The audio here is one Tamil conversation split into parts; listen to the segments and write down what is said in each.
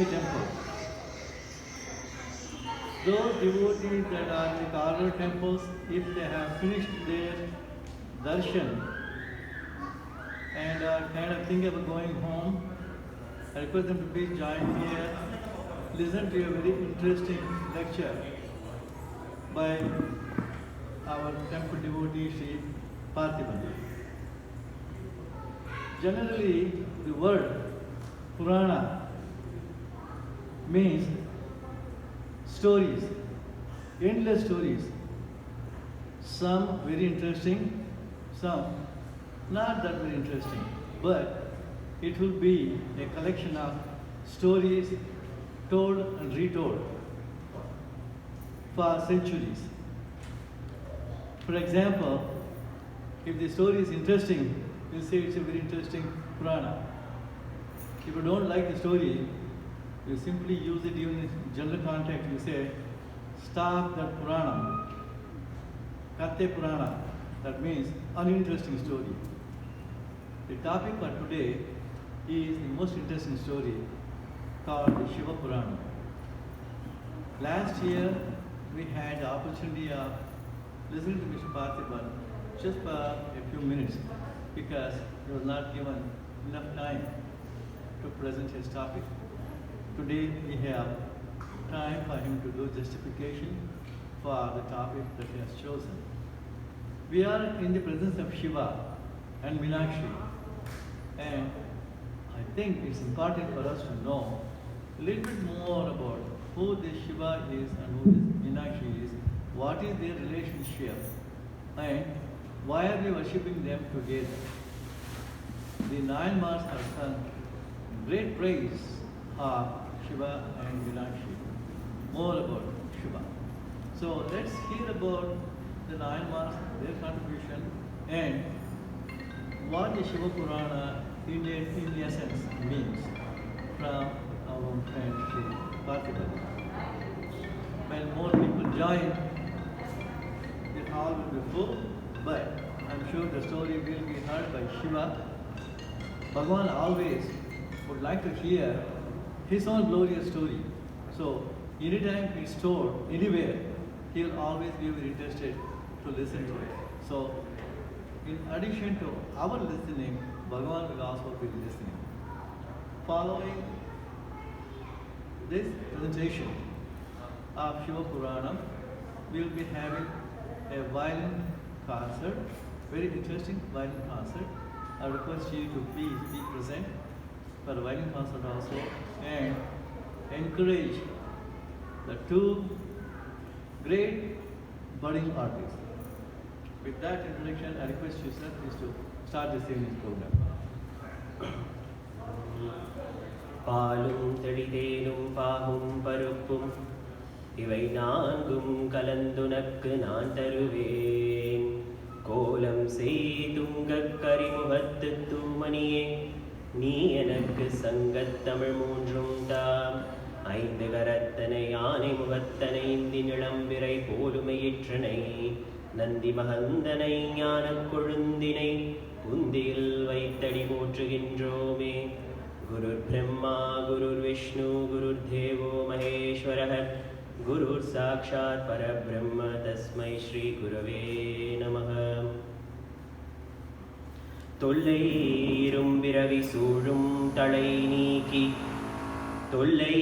Meenakshi temple. Those devotees that are in the corner temples, if they have finished their darshan and are kind of thinking of going home, I request them to please join here, listen to a very interesting lecture by our temple devotee Sri Parthiban. Generally, the word Purana means stories, endless stories. Some very interesting, some not that very interesting, but it will be a collection of stories told and retold for centuries. For example, if the story is interesting, we'll say it's a very interesting Purana. If you don't like the story, you simply use it even in general context. You say, stop that Purana. Katte Purana. That means uninteresting story. The topic for today is the most interesting story called the Shiva Purana. Last year, we had the opportunity of listening to Mr. Parthiban just for a few minutes because he was not given enough time to present his topic. Today we have time for him to do justification for the topic that he has chosen. We are in the presence of Shiva and Meenakshi, and I think it's important for us to know a little bit more about who this Shiva is and who this Meenakshi is, what is their relationship, and why are we worshipping them together. The Nayanmars have sung great praise of Shiva and Meenakshi, more about Shiva. So let's hear about the Nayanmars, their contribution, and what the Shiva Purana in essence means from our own friend Sri Parthiban. When more people join, the hall will be full, but I'm sure the story will be heard by Shiva. Bhagavan always would like to hear his own glorious story. So anytime he's told anywhere, he'll always be very interested to listen to it. So in addition to our listening, Bhagavan will also be listening. Following this presentation of Shiva Puranam, we will be having a violin concert, very interesting violin concert. I request you to please be present for the violin concert also and encourage the two great budding artists. With that introduction, I request you, sir, please to start this evening's program. பாலும் தெளிதேனும் பாகும் பருப்பும் இவை நான்கும் கலந்துனக்கு நான் தருவேன் கோலம் செய்துங்கக் கரிமுகத்து தூமணியே நீ எனக்கு சங்கத்தமிழ் மூன்றும் தாம் ஐந்து கரத்தனை யானை முகத்தனை இந்தி நிளம்பிரை போலுமையிற்றனை நந்தி மகந்தனை ஞானக் கொழுந்தினை உந்தியில் வைத்தடி போற்றுகின்றோமே குருர் பிரம்மா குருர் விஷ்ணு குருர் தேவோ மகேஸ்வரः குருர் சாக்ஷாத் பரபிரம்ம தஸ்மை ஸ்ரீ குரவே நமः தொல்லை இரும்பிரவி சூழும் தலை நீக்கி தொல்லை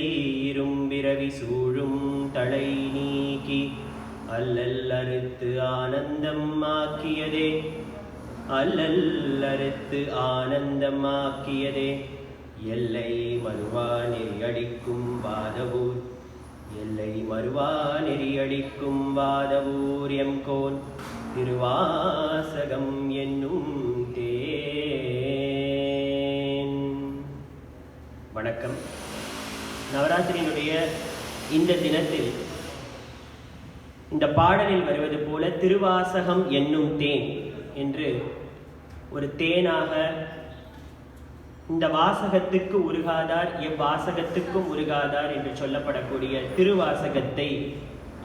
இரும்பிரவி சூழும் தலை நீக்கி அல்லல் அறுத்து ஆனந்தம் ஆக்கியதே அல்லல் அறுத்து ஆனந்தம் ஆக்கியதே எல்லை மறுவா நெறியடிக்கும் வாதவூர் எல்லை மறுவா நெறியடிக்கும் வாதவூர் எம்கோன் திருவாசகம் என்னும் தேன். வணக்கம். நவராத்திரியினுடைய இந்த தினத்தில் இந்த பாடலில் வருவது போல திருவாசகம் என்னும் தேன் என்று ஒரு தேனாக இந்த வாசகத்துக்கு உருகாதார் எவ்வாசகத்துக்கும் உருகாதார் என்று சொல்லப்படக்கூடிய திருவாசகத்தை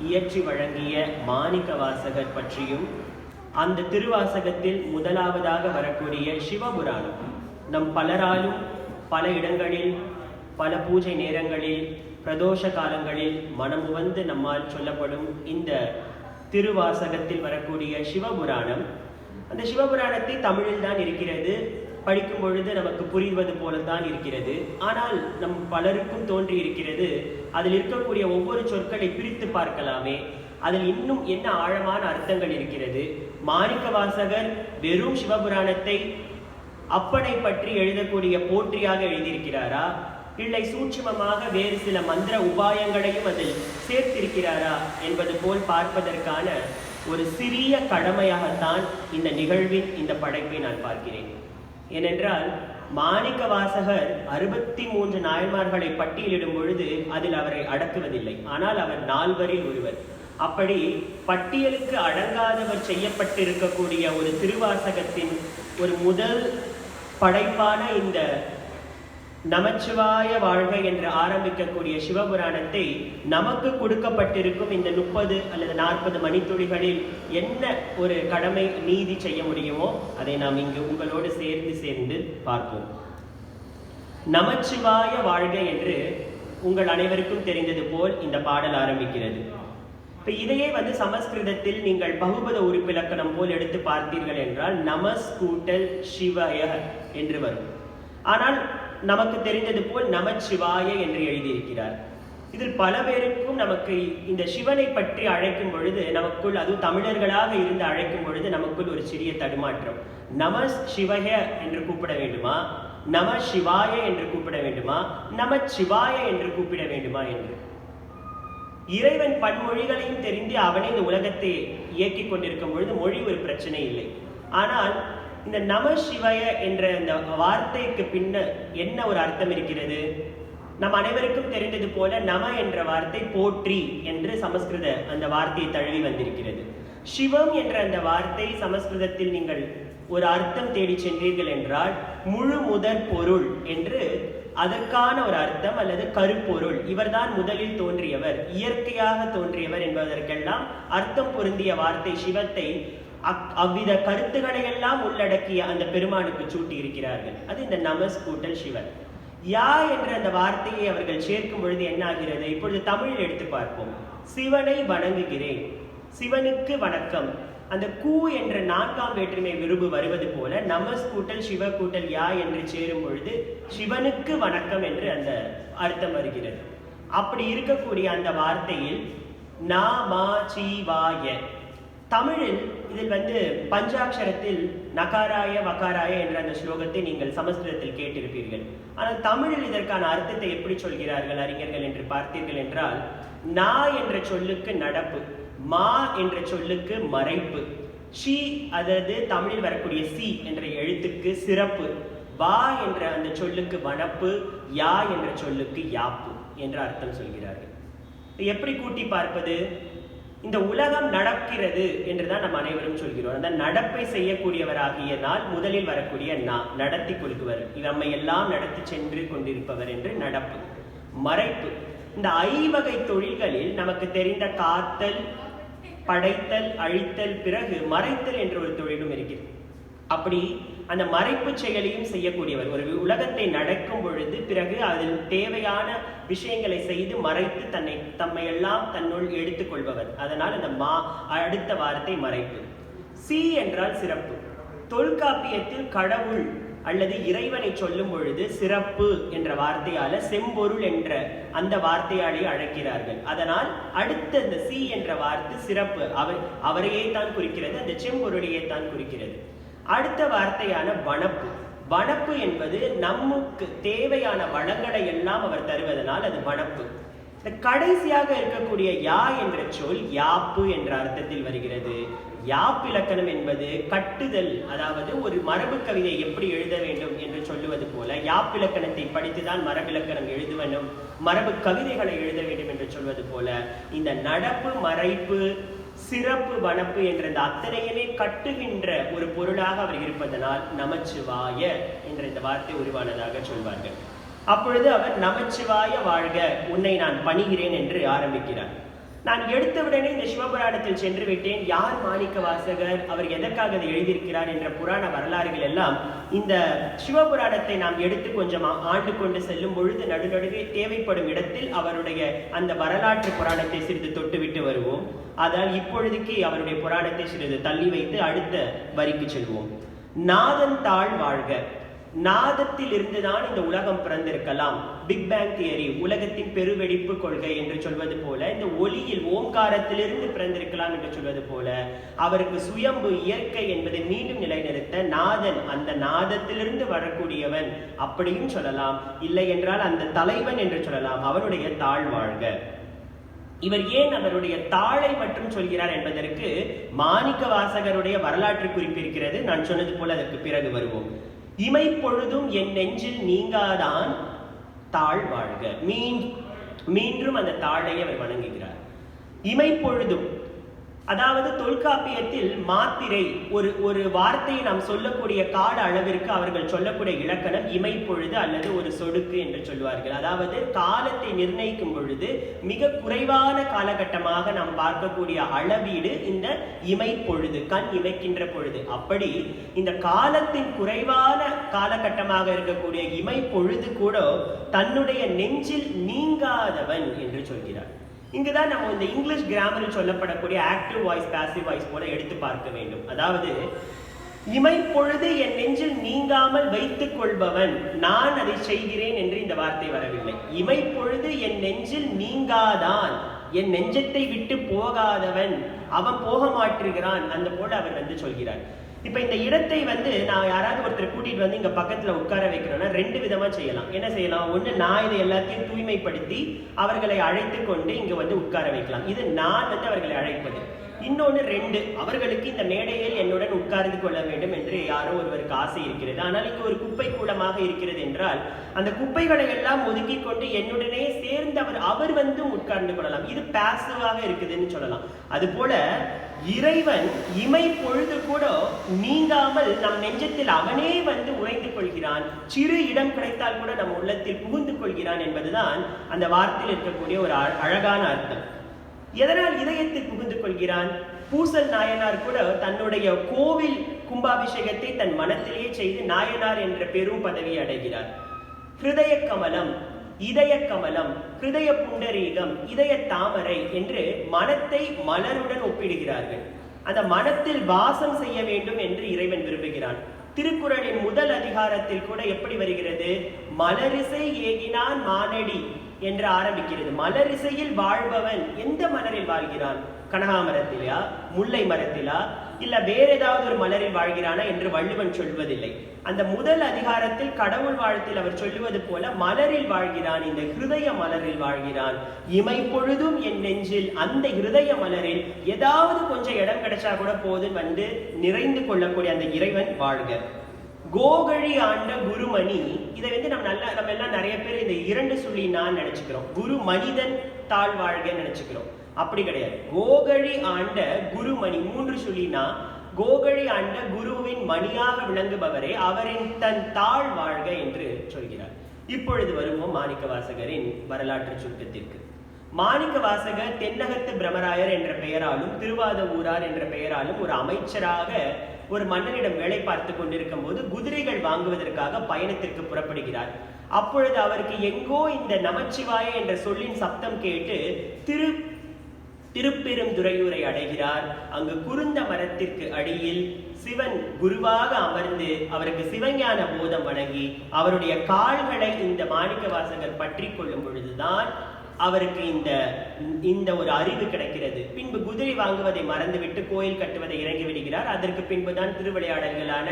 இயற்றி வழங்கிய மாணிக்க வாசகர் பற்றியும் அந்த திருவாசகத்தில் முதலாவதாக வரக்கூடிய சிவபுராணம் நம் பலராலும் பல இடங்களில் பல பூஜை நேரங்களில் பிரதோஷ காலங்களில் மனமுவந்து நம்மால் சொல்லப்படும் இந்த திருவாசகத்தில் வரக்கூடிய சிவபுராணம். அந்த சிவபுராணத்தை தமிழில் தான் இருக்கிறது. படிக்கும் பொழுது நமக்கு புரிவது போலத்தான் இருக்கிறது. ஆனால் நம் பலருக்கும் தோன்றி இருக்கிறது, அதில் இருக்கக்கூடிய ஒவ்வொரு சொற்களை பிரித்து பார்க்கலாமே, அதில் இன்னும் என்ன ஆழமான அர்த்தங்கள் இருக்கிறது. மாணிக்க வாசகர் வெறும் சிவபுராணத்தை அப்பனை பற்றி எழுதக்கூடிய போற்றியாக எழுதியிருக்கிறாரா, இல்லை சூட்சுமமாக வேறு சில மந்திர உபாயங்களையும் அதில் சேர்த்திருக்கிறாரா என்பது போல் பார்ப்பதற்கான ஒரு சிறிய கடமையாகத்தான் இந்த நிகழ்வின் இந்த படைப்பை நான் பார்க்கிறேன். ஏனென்றால் மாணிக்க வாசகர் 63 நாயன்மார்களை பட்டியலிடும் பொழுது அதில் அவரை அடக்குவதில்லை. ஆனால் அவர் 4 ஒருவர். அப்படி பட்டியலுக்கு அடங்காதவர் செய்யப்பட்டிருக்கக்கூடிய ஒரு திருவாசகத்தின் ஒரு முதல் படைப்பான இந்த நமச்சிவாய வாழ்க என்று ஆரம்பிக்கக்கூடிய சிவபுராணத்தை நமக்கு கொடுக்கப்பட்டிருக்கும் இந்த 30 அல்லது 40 மணித்துளிகளில் என்ன ஒரு கடமை நீதி செய்ய முடியுமோ அதை நாம் இங்கு உங்களோடு சேர்ந்து பார்ப்போம். நமச்சிவாய வாழ்க என்று உங்கள் அனைவருக்கும் தெரிந்தது போல் இந்த பாடல் ஆரம்பிக்கிறது. இப்ப இதையே சமஸ்கிருதத்தில் நீங்கள் பகுபத உறுப்பிலக்கணம் போல் எடுத்து பார்த்தீர்கள் என்றால் நமஸ் கூட்டல் சிவய என்று வரும். ஆனால் நமக்கு தெரிந்தது போல் நமச்சிவாய என்று எழுதியிருக்கிறார். இதில் பல பேருக்கும் நமக்கு இந்த சிவனை பற்றி அழைக்கும் பொழுது நமக்குள், அதுவும் தமிழர்களாக இருந்து அழைக்கும் பொழுது நமக்குள் ஒரு சிறிய தடுமாற்றம். நம சிவய என்று கூப்பிட வேண்டுமா, நம சிவாய என்று கூப்பிட வேண்டுமா, நமச்சிவாய என்று கூப்பிட வேண்டுமா என்று. இறைவன் பன்மொழிகளையும் தெரிந்து அவனே இந்த உலகத்தை இயக்கிக் கொண்டிருக்கும் பொழுது மொழி ஒரு பிரச்சனை இல்லை. ஆனால் இந்த நம சிவய என்ற இந்த வார்த்தைக்கு பின்ன என்ன ஒரு அர்த்தம் இருக்கிறது? நம் அனைவருக்கும் தெரிந்தது போல நம என்ற வார்த்தை போற்றி என்று சமஸ்கிருத அந்த வார்த்தையை தழுவி வந்திருக்கிறது. சிவம் என்ற அந்த வார்த்தை சமஸ்கிருதத்தில் நீங்கள் ஒரு அர்த்தம் தேடி சென்றீர்கள் என்றால் முழு முதற் பொருள் என்று அதற்கான ஒரு அர்த்தம் அல்லது கருப்பொருள். இவர்தான் முதலில் தோன்றியவர், இயற்கையாக தோன்றியவர் என்பதற்கெல்லாம் அர்த்தம் பொருந்திய வார்த்தை சிவத்தை அவ்வித கருத்துக்களை எல்லாம் உள்ளடக்கிய அந்த பெருமானுக்கு சூட்டி இருக்கிறார்கள். அது இந்த நமஸ் கூட்டல் சிவன். யா என்ற அந்த வார்த்தையை அவர்கள் சேர்க்கும் பொழுது என்ன ஆகிறது? இப்பொழுது தமிழில் எடுத்து பார்ப்போம். சிவனை வணங்குகிறேன், சிவனுக்கு வணக்கம். அந்த கூ என்ற 4ஆம் வேற்றுமை விரும்பு வருவது போல நமஸ் கூட்டல் சிவ கூட்டல் யா என்று சேரும் பொழுது சிவனுக்கு வணக்கம் என்று அந்த அர்த்தம் வருகிறது. அப்படி இருக்கக்கூடிய அந்த வார்த்தையில் நா மா சி வாய, தமிழில் இதில் பஞ்சாட்சரத்தில் நகாராய வகாராய என்ற அந்த ஸ்லோகத்தை நீங்கள் சமஸ்கிருதத்தில் கேட்டிருப்பீர்கள். ஆனால் தமிழில் இதற்கான அர்த்தத்தை எப்படி சொல்கிறார்கள் அறிஞர்கள் என்று பார்த்தீர்கள் என்றால், நா என்ற சொல்லுக்கு நடப்பு, மா என்ற சொல்லுக்கு மறைப்பு, ஷி அதாவது தமிழில் வரக்கூடிய சி என்ற எழுத்துக்கு சிறப்பு, வா என்ற அந்த சொல்லுக்கு வனப்பு, யா என்ற சொல்லுக்கு யாப்பு என்ற அர்த்தம் சொல்கிறார்கள். எப்படி கூட்டி பார்ப்பது? இந்த உலகம் நடக்கிறது என்றுதான் நம் அனைவரும் சொல்கிறோம். அந்த நடப்பை செய்யக்கூடியவராகிய நாள் முதலில் வரக்கூடிய நடத்தி கொள்குவர், நம்மை எல்லாம் நடத்தி சென்று கொண்டிருப்பவர் என்று நடப்பு. மறைப்பு, இந்த 5 வகை தொழில்களில் நமக்கு தெரிந்த காத்தல், படைத்தல், அழித்தல், பிறகு மறைத்தல் என்ற ஒரு தொழிலும் இருக்கிறது. அப்படி அந்த மறைப்பு செயலையும் செய்யக்கூடியவர். ஒரு உலகத்தை நடக்கும் பொழுது பிறகு அதில் தேவையான விஷயங்களை செய்து மறைத்து தம்மை எல்லாம் தன்னுள் எடுத்துக் கொள்பவர். அதனால் அந்த அடுத்த வார்த்தை மறைப்பு. சி என்றால் சிறப்பு. தொல்காப்பியத்தில் கடவுள் அல்லது இறைவனை சொல்லும் பொழுது சிறப்பு என்ற வார்த்தையால செம்பொருள் என்ற அந்த வார்த்தையாலே அழைக்கிறார்கள். அதனால் அடுத்த இந்த சி என்ற வார்த்தை சிறப்பு, அவரையே தான் குறிக்கிறது, அந்த செம்பொருளையே தான் குறிக்கிறது. அடுத்த வார்த்தையான வனப்பு. வனப்பு என்பது நமக்கு தேவையான வளங்களை எல்லாம் அவர் தருவதனால் அது வனப்பு. கடைசியாக இருக்கக்கூடிய யா என்ற சொல் யாப்பு என்ற அர்த்தத்தில் வருகிறது. யாப்பிலக்கணம் என்பது கட்டுதல், அதாவது ஒரு மரபு கவிதை எப்படி எழுத வேண்டும் என்று சொல்லுவது போல யாப்பிலக்கணத்தை படித்துதான் மரபிலக்கணம் எழுதுவனும் மரபு கவிதைகளை எழுத வேண்டும் என்று சொல்வது போல இந்த நடப்பு, மறைப்பு, சிறப்பு, வனப்பு என்ற இந்த அத்தனையுமே கட்டுகின்ற ஒரு பொருளாக அவர் இருப்பதனால் நமச்சிவாய என்ற இந்த வார்த்தை உருவானதாக சொல்வார்கள். அப்பொழுது அவர் நமச்சிவாய வாழ்க, உன்னை நான் பணிகிறேன் என்று ஆரம்பிக்கிறார். நான் எடுத்தவுடனே இந்த சிவபுராணத்தில் சென்று விட்டேன். யார் மாணிக்க வாசகர், அவர் எதற்காக அதை எழுதியிருக்கிறார் என்ற புராண வரலாறுகள் எல்லாம் இந்த சிவபுராணத்தை நாம் எடுத்து கொஞ்சம் ஆண்டு கொண்டு செல்லும் பொழுது நடுநடுவே தேவைப்படும் இடத்தில் அவருடைய அந்த வரலாற்று புராணத்தை சிறிது தொட்டுவிட்டு வருவோம். அதனால் இப்பொழுதுக்கு அவருடைய புராணத்தை சிறிது தள்ளி வைத்து அடுத்த வரிக்கு செல்வோம். நாதன் தாழ் வாழ்க. நாதத்தில் இருந்துதான் இந்த உலகம் பிறந்திருக்கலாம். பிக் பேங் தியரி, உலகத்தின் பெருவெடிப்பு கொள்கை என்று சொல்வது போல, இந்த ஒளியில் ஓங்காரத்திலிருந்து பிறந்திருக்கலாம் என்று சொல்வது போல, அவருக்கு சுயம்பு இயற்கை என்பதை மீண்டும் நிலைநிறுத்த நாதன், அந்த நாதத்திலிருந்து வரக்கூடியவன் அப்படியும் சொல்லலாம். இல்லை என்றால் அந்த தலைவன் என்று சொல்லலாம். அவனுடைய தாழ் வாழ்க. இவர் ஏன் அவருடைய தாளை மட்டும் சொல்கிறார் என்பதற்கு மாணிக்க வாசகருடைய வரலாற்று குறிப்பு இருக்கிறது. நான் சொன்னது போல அதற்கு பிறகு வருவோம். இமைப்பொழுதும் என் நெஞ்சில் நீங்காதான் தாழ் வாழ்க. மீண்டும் அந்த தாழை அவர் வணங்குகிறார். இமைப்பொழுதும், அதாவது தொல்காப்பியத்தில் மாத்திரை ஒரு வார்த்தையை நாம் சொல்லக்கூடிய கால அளவிற்கு அவர்கள் சொல்லக்கூடிய இலக்கணம் இமைப்பொழுது அல்லது ஒரு சொடுக்கு என்று சொல்வார்கள். அதாவது காலத்தை நிர்ணயிக்கும் பொழுது மிக குறைவான காலகட்டமாக நாம் பார்க்கக்கூடிய அளவீடு இந்த இமைப்பொழுது, கண் இமைக்கின்ற பொழுது. அப்படி இந்த காலத்தின் குறைவான காலகட்டமாக இருக்கக்கூடிய இமைப்பொழுது கூட தன்னுடைய நெஞ்சில் நீங்காதவன் என்று சொல்கிறார். இங்குதான் நம்ம இந்த இங்கிலீஷ் கிராமரில் சொல்லப்படக்கூடிய ஆக்டிவ் வாய்ஸ், பாசிவ் வாய்ஸ் போல எடுத்து பார்க்க வேண்டும். அதாவது இமைப்பொழுது என் நெஞ்சில் நீங்காமல் வைத்துக் கொள்பவன், நான் அதை செய்கிறேன் என்று இந்த வார்த்தை வரவில்லை. இமைப்பொழுது என் நெஞ்சில் நீங்காதான், என் நெஞ்சத்தை விட்டு போகாதவன், அவன் போக மாற்றுகிறான், அந்த போல அவர் சொல்கிறார். இப்ப இந்த இடத்தை நான் யாராவது ஒருத்தர் கூட்டிட்டு இங்க பக்கத்துல உட்கார வைக்கிறோம்னா ரெண்டு விதமா செய்யலாம். என்ன செய்யலாம்? ஒண்ணு, நான் இதை எல்லாத்தையும் தூய்மைப்படுத்தி அவர்களை அழைத்து கொண்டு இங்க உட்கார வைக்கலாம். இது நான் அவர்களை அழைப்பது. இன்னொன்னு, ரெண்டு, அவர்களுக்கு இந்த மேடையில் என்னுடன் உட்கார்ந்து கொள்ள வேண்டும் என்று யாரோ ஒருவருக்கு ஆசை இருக்கிறது. ஆனால் இங்கு ஒரு குப்பை கூடமாக இருக்கிறது என்றால் அந்த குப்பைகளை எல்லாம் ஒதுக்கி கொண்டு என்னுடனே சேர்ந்து அவர் உட்கார்ந்து கொள்ளலாம். இது பாசிவாக இருக்குதுன்னு சொல்லலாம். அது போல இறைவன் இமை பொழுது கூட நீங்காமல் நம் நெஞ்சத்தில் அவனே உறைந்து கொள்கிறான். சிறு இடம் கிடைத்தால் கூட நம் உள்ளத்தில் புகுந்து கொள்கிறான் என்பதுதான் அந்த வார்த்தையில் இருக்கக்கூடிய ஒரு அழகான அர்த்தம். எதனால் இதயத்தில் புகுந்து கொள்கிறான்? பூசல் நாயனார் கூட தன்னுடைய கோவில் கும்பாபிஷேகத்தை தன் மனத்திலேயே செய்து நாயனார் என்ற பெரும் பதவியை அடைகிறார். ஹிருதய கமலம், இதய கமலம், ஹிருதய புண்டரீகம், இதய தாமரை என்று மனத்தை மலருடன் ஒப்பிடுகிறார்கள். அந்த மனத்தில் வாசம் செய்ய வேண்டும் என்று இறைவன் விரும்புகிறான். திருக்குறளின் முதல் அதிகாரத்தில் கூட எப்படி வருகிறது? மலரிசை ஏகினான் மானடி என்று ஆரம்பிக்கிறது. மலரிசையில் வாழ்பவன் எந்த மலரில் வாழ்கிறான்? கனகாமரத்திலா, முல்லை மரத்திலா, இல்ல வேற ஏதாவது ஒரு மலரில் வாழ்கிறானா என்று வள்ளுவன் சொல்வதில்லை. அந்த முதல் அதிகாரத்தில் கடவுள் வாழ்த்தில் அவர் சொல்லுவது போல மலரில் வாழ்கிறான், இந்த ஹிருதய மலரில் வாழ்கிறான். இமை பொழுதும் என் நெஞ்சில் அந்த ஹிருதய மலரில் ஏதாவது கொஞ்சம் இடம் கிடைச்சா கூட போதும் நிறைந்து கொள்ளக்கூடிய அந்த இறைவன் வாழ்க. கோகழி ஆண்ட குருமணி, இதை நம்ம எல்லாம் நிறைய பேர் இந்த 2 சொல்லி நான் நினைச்சுக்கிறோம். குரு மனிதன் தாழ் வாழ்க நினைச்சுக்கிறோம். அப்படி கிடையாது. கோகழி ஆண்ட குருமணி 3 சொல்லினா கோகழி ஆண்ட குருவின் மணியாக விளங்குபவரே அவரின் தன் தாழ் வாழ்க என்று சொல்கிறார். இப்பொழுது வருவோம் மாணிக்க வாசகரின் வரலாற்று சுருக்கத்திற்கு. மாணிக்க வாசகர் தென்னகத்து பிரமராயர் என்ற பெயராலும் திருவாத ஊரார் என்ற பெயராலும் ஒரு அமைச்சராக ஒரு மன்னனிடம் வேலை பார்த்து கொண்டிருக்கும் போது குதிரைகள் வாங்குவதற்காக பயணத்திற்கு புறப்படுகிறார். அப்பொழுது அவருக்கு எங்கோ இந்த நமச்சிவாய என்ற சொல்லின் சப்தம் கேட்டு திருப்பெருந்துறையூரை அடைகிறார். அங்கு குருந்த மரத்திற்கு அடியில் சிவன் குருவாக அமர்ந்து அவருக்கு சிவஞான போதம் வழங்கி அவருடைய கால்களை இந்த மாணிக்க வாசகர் பற்றி கொள்ளும் பொழுதுதான் அவருக்கு இந்த ஒரு அறிவு கிடைக்கிறது. பின்பு குதிரை வாங்குவதை மறந்துவிட்டு கோயில் கட்டுவதை இறங்கி விடுகிறார். அதற்கு பின்புதான் திருவிளையாடல்களான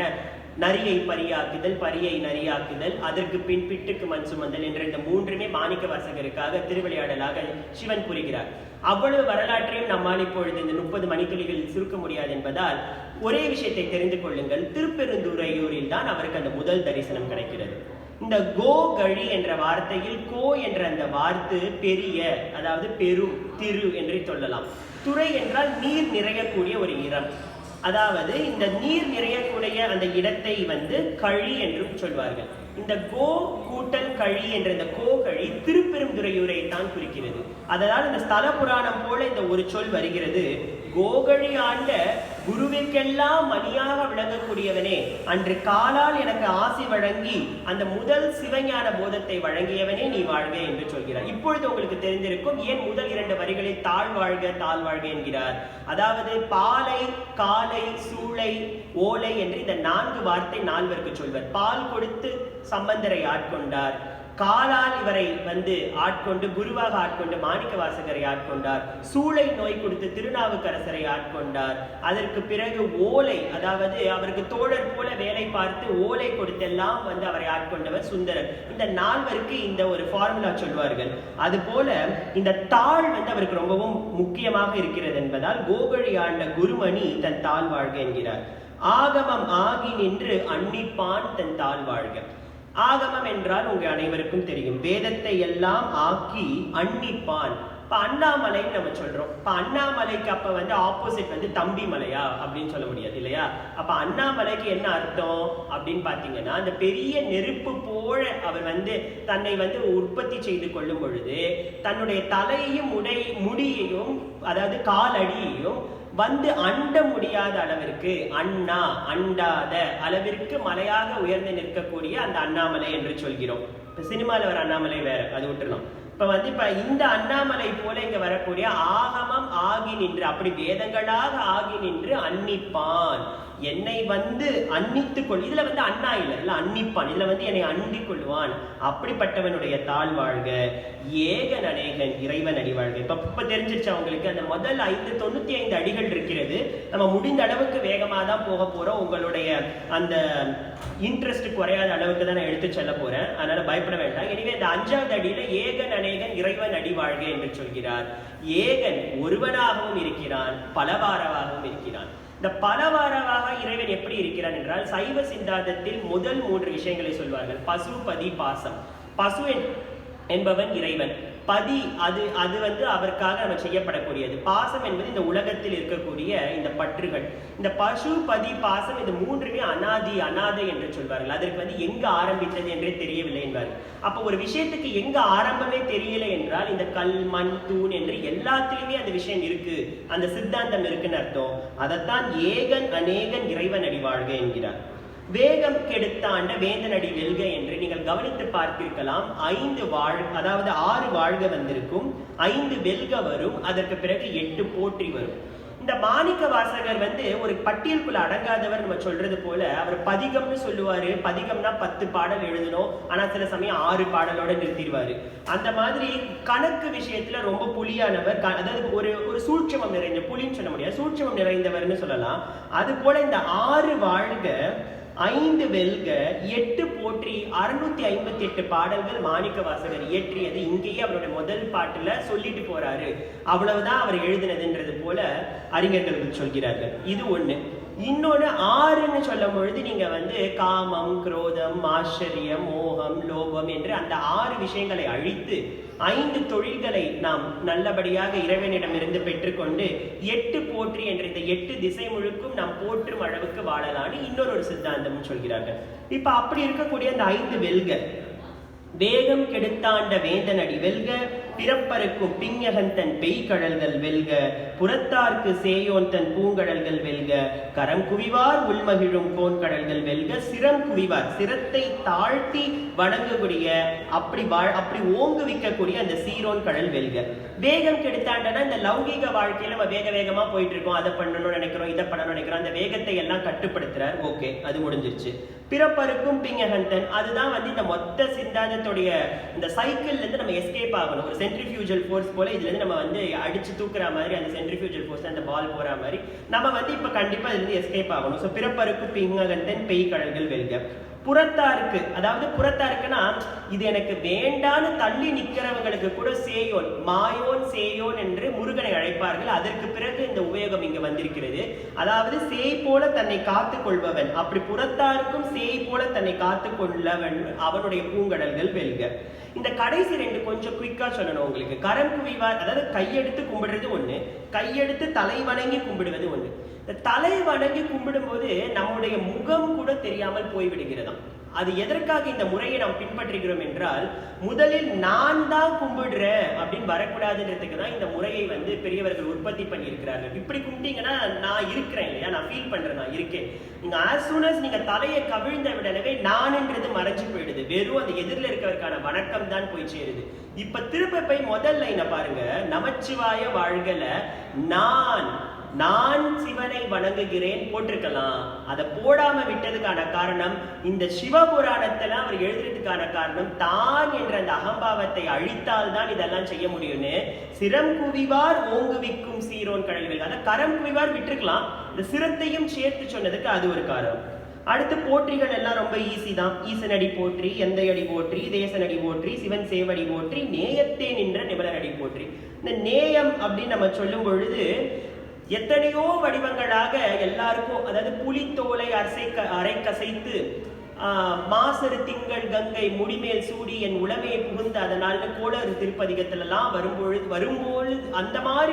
நரியை பரியாக்குதல், பரியை நரியாக்குதல், அதற்கு பின் பிட்டுக்கு மண் சுமந்தல் என்ற இந்த 3மே மாணிக்க வாசகருக்காக திருவிளையாடலாக சிவன் புரிகிறார். அவ்வளவு வரலாற்றையும் நம்மால் இப்பொழுது இந்த 30 மணித்துளிகளில் சுருக்க முடியாது என்பதால் ஒரே விஷயத்தை தெரிந்து கொள்ளுங்கள். திருப்பெருந்துறையூரில் தான் அவருக்கு அந்த முதல் தரிசனம் கிடைக்கிறது. இந்த கோகழி என்ற வார்த்தையில் கோ என்ற அந்த வார்த்தை பெரிய, அதாவது பெரும், திரு என்று சொல்லலாம். துறை என்றால் நீர் நிறையக்கூடிய ஒரு இடம். அதாவது இந்த நீர் நிறையக்கூடிய அந்த இடத்தை கழி என்றும் சொல்வார்கள். இந்த கோ கூட்டல் கழி என்ற இந்த கோகழி திருப்பெருந்துறையூரை தான் குறிக்கிறது. அதனால் இந்த ஸ்தல புராணம் போல இந்த ஒரு சொல் வருகிறது. கோகழி ஆண்ட குருவிற்கெல்லாம் மணியாக விளங்கக்கூடியவனே, அன்று காலால் எனக்கு ஆசி வழங்கி அந்த முதல் சிவஞான போதத்தை வழங்கியவனே நீ வாழ்க என்று சொல்கிறார். இப்பொழுது உங்களுக்கு தெரிந்திருக்கும் ஏன் முதல் 2 வரிகளில் தாழ் வாழ்க தாழ் வாழ்க என்கிறார். அதாவது பாலை, காலை, சூளை, ஓலை என்று இந்த 4 வார்த்தை 4 சொல்வர். பால் கொடுத்து சம்பந்தரை ஆட்கொண்டார், காலால் இவரை ஆட்கொண்டு குருவாக ஆட்கொண்டு மாணிக்க வாசகரை ஆட்கொண்டார், சூளை நோய் கொடுத்து திருநாவுக்கரசரை ஆட்கொண்டார். அதற்கு பிறகு ஓலை, அதாவது அவருக்கு தோழர் போல வேலை பார்த்து ஓலை கொடுத்தெல்லாம் அவரை ஆட்கொண்டவர் சுந்தரர். இந்த 4 இந்த ஒரு ஃபார்முலா சொல்வார்கள். அது போல இந்த தாழ் அவருக்கு ரொம்பவும் முக்கியமாக இருக்கிறது என்பதால் கோகழி ஆண்ட குருமணி தன் தாழ் வாழ்க என்கிறார். ஆகமம் ஆகி நின்று அன்னிப்பான் தன் தாழ் வாழ்க. ஆகமம் என்றால் உங்க அனைவருக்கும் தெரியும், வேதத்தை எல்லாம் ஆக்கி அன்னிப்பான். இப்ப அண்ணாமலைன்னு நம்ம சொல்றோம். இப்ப அண்ணாமலைக்கு அப்ப ஆப்போசிட் தம்பி மலையா அப்படின்னு சொல்ல முடியாது இல்லையா? அப்ப அண்ணாமலைக்கு என்ன அர்த்தம் அப்படின்னு பாத்தீங்கன்னா, அந்த பெரிய நெருப்பு போல அவர் தன்னை உற்பத்தி செய்து கொள்ளும் பொழுது தன்னுடைய தலையையும் முடியையும் அதாவது காலடியையும் அண்ட முடியாத அளவிற்கு, அண்ணா அண்டாத அளவிற்கு மலையாக உயர்ந்து நிற்கக்கூடிய அந்த அண்ணாமலை என்று சொல்கிறோம். இப்ப சினிமால வர அண்ணாமலை வேற, அது விட்டுறலாம். இப்ப இந்த அண்ணாமலை போல இங்க வரக்கூடிய ஆகமம் ஆகி நின்று, அப்படி வேதங்களாக ஆகி நின்று அன்னிப்பான், என்னை அன்னித்துக் கொள். இதுல அண்ணா இல்ல அன்னிப்பான், இதுல என்னை அண்டிக் கொள்வான். அப்படிப்பட்டவனுடைய தாழ் வாழ்க. ஏகன் அநேகன் இறைவன் அடி வாழ்க. இப்ப தெரிஞ்சிருச்சு அவங்களுக்கு. அந்த முதல் 95 அடிகள் இருக்கிறது. நம்ம முடிந்த அளவுக்கு வேகமா தான் போக போறோம். உங்களுடைய அந்த இன்ட்ரெஸ்ட் குறையாத அளவுக்கு தான் நான் எடுத்து செல்ல போறேன், அதனால பயப்பட வேண்டாம். எனவே இந்த 5வது அடியில ஏகன் அநேகன் இறைவன் அடி வாழ்க என்று சொல்கிறார். ஏகன் ஒருவனாகவும் இருக்கிறான், பலவாரவாகவும் இருக்கிறான். இந்த பலவாரவாக இறைவன் எப்படி இருக்கிறான் என்றால், சைவ சித்தாந்தத்தில் முதல் 3 விஷயங்களை சொல்வார்கள். பசு, பதி, பாசம். பசு என்பவன் இறைவன், பதி அது அவருக்காக நம்ம செய்யப்படக்கூடியது, பாசம் என்பது இந்த உலகத்தில் இருக்கக்கூடிய இந்த பற்றுகள். இந்த பசு, பதி, பாசம் இந்த 3மே அனாதை என்று சொல்வார்கள். அதற்கு எங்க ஆரம்பித்தது என்றே தெரியவில்லை என்பார்கள். அப்ப ஒரு விஷயத்துக்கு எங்க ஆரம்பமே தெரியல என்றால், இந்த கல், மண், தூண் என்று எல்லாத்திலுமே அந்த விஷயம் இருக்கு, அந்த சித்தாந்தம் இருக்குன்னு அர்த்தம். அதைத்தான் ஏகன் அநேகன் இறைவன் அடி வாழ்க என்கிறார். வேகம் கெடுத்தாண்ட வேந்தன் அடி வெல்க என்று நீங்கள் கவனித்து பார்த்திருக்கலாம். 6 வாழ்க வந்திருக்கும், 5 வெல்க வரும், அதற்கு பிறகு 8 போற்றி வரும். இந்த மாணிக்க வாசகர் ஒரு பட்டியலுக்குள்ள அடங்காதவர் நம்ம சொல்றது போல. அவர் பதிகம்னு சொல்லுவாரு. பதிகம்னா 10 பாடல் எழுதணும், ஆனா சில சமயம் 6 பாடலோட நிறுத்திடுவாரு. அந்த மாதிரி கணக்கு விஷயத்துல ரொம்ப புலியானவர். அதாவது ஒரு சூட்சமம் நிறைந்த, புலின்னு சொல்ல முடியாது, சூட்சமம் நிறைந்தவர்னு சொல்லலாம். அது போல இந்த 6 வாழ்க, 5 வெல்க, 8 போற்றி, 658 பாடல்கள் மாணிக்க வாசகர் இயற்றியது. இங்கேயே அவருடைய முதல் பாட்டுல சொல்லிட்டு போறாரு. அவ்வளவுதான் அவர் எழுதினதுன்றது போல அறிஞர்கள் சொல்கிறார்கள். இது ஒண்ணு. இன்னொன்னு 6ன்னு சொல்லும் பொழுது நீங்க காமம், குரோதம், ஆச்சரியம், மோகம், லோபம் என்று அந்த 6 விஷயங்களை அழித்து 5 தொழில்களை நாம் நல்லபடியாக இறைவனிடமிருந்து பெற்றுக்கொண்டு 8 போற்றி என்ற இந்த 8 திசை முழுக்கும் நாம் போற்றும் அளவுக்கு வாழலான்னு இன்னொரு சித்தாந்தம் சொல்கிறார்கள். இப்ப அப்படி இருக்கக்கூடிய அந்த 5 வெல்க, வேகம் கெடுத்தாண்ட வேந்தன் அடி வெல்க, பிறப்பருக்கும் பிஞகன் தன் பெய்கடல்கள் வெல்க, புறத்தார்க்கு சேயோன் தன் பூங்கடல்கள் வெல்க, கரம் குவிவார் உள்மகிழும் கோன்கடல்கள் வெல்க, சிரம் குவிவார், சிரத்தை தாழ்த்தி வணங்கக்கூடிய அப்படி ஓங்குவிக்கக்கூடிய அந்த சீரோன் கடல் வெல்க. வேகம் கெடுத்தாண்டனா இந்த லௌகீக வாழ்க்கையில நம்ம வேகமா போயிட்டு இருக்கோம், அதை பண்ணணும்னு நினைக்கிறோம், இதை பண்ணணும்னு நினைக்கிறோம், அந்த வேகத்தை எல்லாம் கட்டுப்படுத்துறார். ஓகே, அது முடிஞ்சிருச்சு. பிறப்பருக்கும் பிஞகந்தன், அதுதான் இந்த மொத்த சித்தாந்தத்துடைய இந்த சைக்கிள்ல இருந்து நம்ம எஸ்கேப் ஆகணும். ஒரு சென்ட்ரிஃபியூஜல் ஃபோர்ஸ் போல இதுல இருந்து நம்ம அடிச்சு தூக்குற மாதிரி, அந்த சென்ட்ரிஃபியூஜல் ஃபோர்ஸ் அந்த பால் போற மாதிரி நம்ம இப்ப கண்டிப்பா இதுல இருந்து எஸ்கேப் ஆகணும். சோ பிறப்பருக்கும் பிஞகந்தன் பெய் கடல்கள் வெல்க. புறத்தாருக்கு, அதாவது புறத்தாருக்குன்னா இது எனக்கு வேண்டான்னு தள்ளி நிக்கிறவங்களுக்கு கூட சேயோன், மாயோன், சேயோன் என்று முருகனை அழைப்பார்கள். அதற்கு பிறகு இந்த உபயோகம் இங்க வந்திருக்கிறது. அதாவது சேய் போல தன்னை காத்துக் கொள்பவன், அப்படி புறத்தாருக்கும் சேய் போல தன்னை காத்துக் கொள்ளவன் அவனுடைய பூங்கடல்கள் வெல்க. இந்த கடைசி 2 கொஞ்சம் குயிக்கா சொல்லணும் உங்களுக்கு. கரம் குவிவார், அதாவது கையெடுத்து கும்பிடுறது ஒண்ணு, கையெடுத்து தலை வணங்கி கும்பிடுவது ஒண்ணு. இந்த தலை வணங்கி கும்பிடும் போது நம்முடைய முகம் கூட தெரியாமல் போய்விடுகிறதாம். அது எதற்காக இந்த முறையை நாம் பின்பற்றுகிறோம் என்றால், முதலில் நான் தான் கும்பிடுறேன் அப்படின்னு வரக்கூடாதுன்றதுக்கு தான் இந்த முறையை வந்து பெரியவர்கள் உற்பத்தி பண்ணியிருக்கிறார்கள். இப்படி கும்பிட்டீங்கன்னா நான் இருக்கிறேன் இல்லையா, நான் ஃபீல் பண்றேன், நான் இருக்கேன். நீங்க as soon as நீங்க தலையை கவிழ்ந்த விடனவே நான்ன்றது மறைஞ்சு போயிடுது. வெறும் அந்த எதிரில் இருக்கிறவருக்கான வணக்கம் தான் போய் சேருது. இப்ப திரும்ப போய் முதல் லைனை பாருங்க. நமச்சிவாய வாழ்கல நான் சிவனை வணங்குகிறேன் போட்டிருக்கலாம். அதை போடாம விட்டதுக்கான காரணம், இந்த சிவபுராணத்துல அவர் எழுதுறதுக்கான காரணம், தான் என்ற அந்த அகம்பாவத்தை அழித்தால் தான் இதெல்லாம் செய்ய முடியும்னு. சிரம் குவிவார் ஓங்குவிக்கும் சீரோன் கடல்கள், அத கரம் குவிவார் விட்டுருக்கலாம், இந்த சிரத்தையும் சேர்த்து சொன்னதுக்கு அது ஒரு காரணம். அடுத்து போற்றிகள் எல்லாம் ரொம்ப ஈஸி தான். ஈசனடி போற்றி, எந்தையடி போற்றி, தேசனடி போற்றி, சிவன் சேவடி போற்றி, நேயத்தே நின்ற நிபலனடி போற்றி. இந்த நேயம் அப்படின்னு நம்ம சொல்லும் பொழுது எத்தனையோ வடிவங்களாக எல்லாருக்கும், அதாவது புலித்தோலை அரை கசைத்து மாசரு திங்கள் கங்கை முடிமேல் சூடி என் உளமையை புகுந்து அதனால் கோளறு திருப்பதிகத்துல எல்லாம் வரும்பொழுது அந்த மாதிரி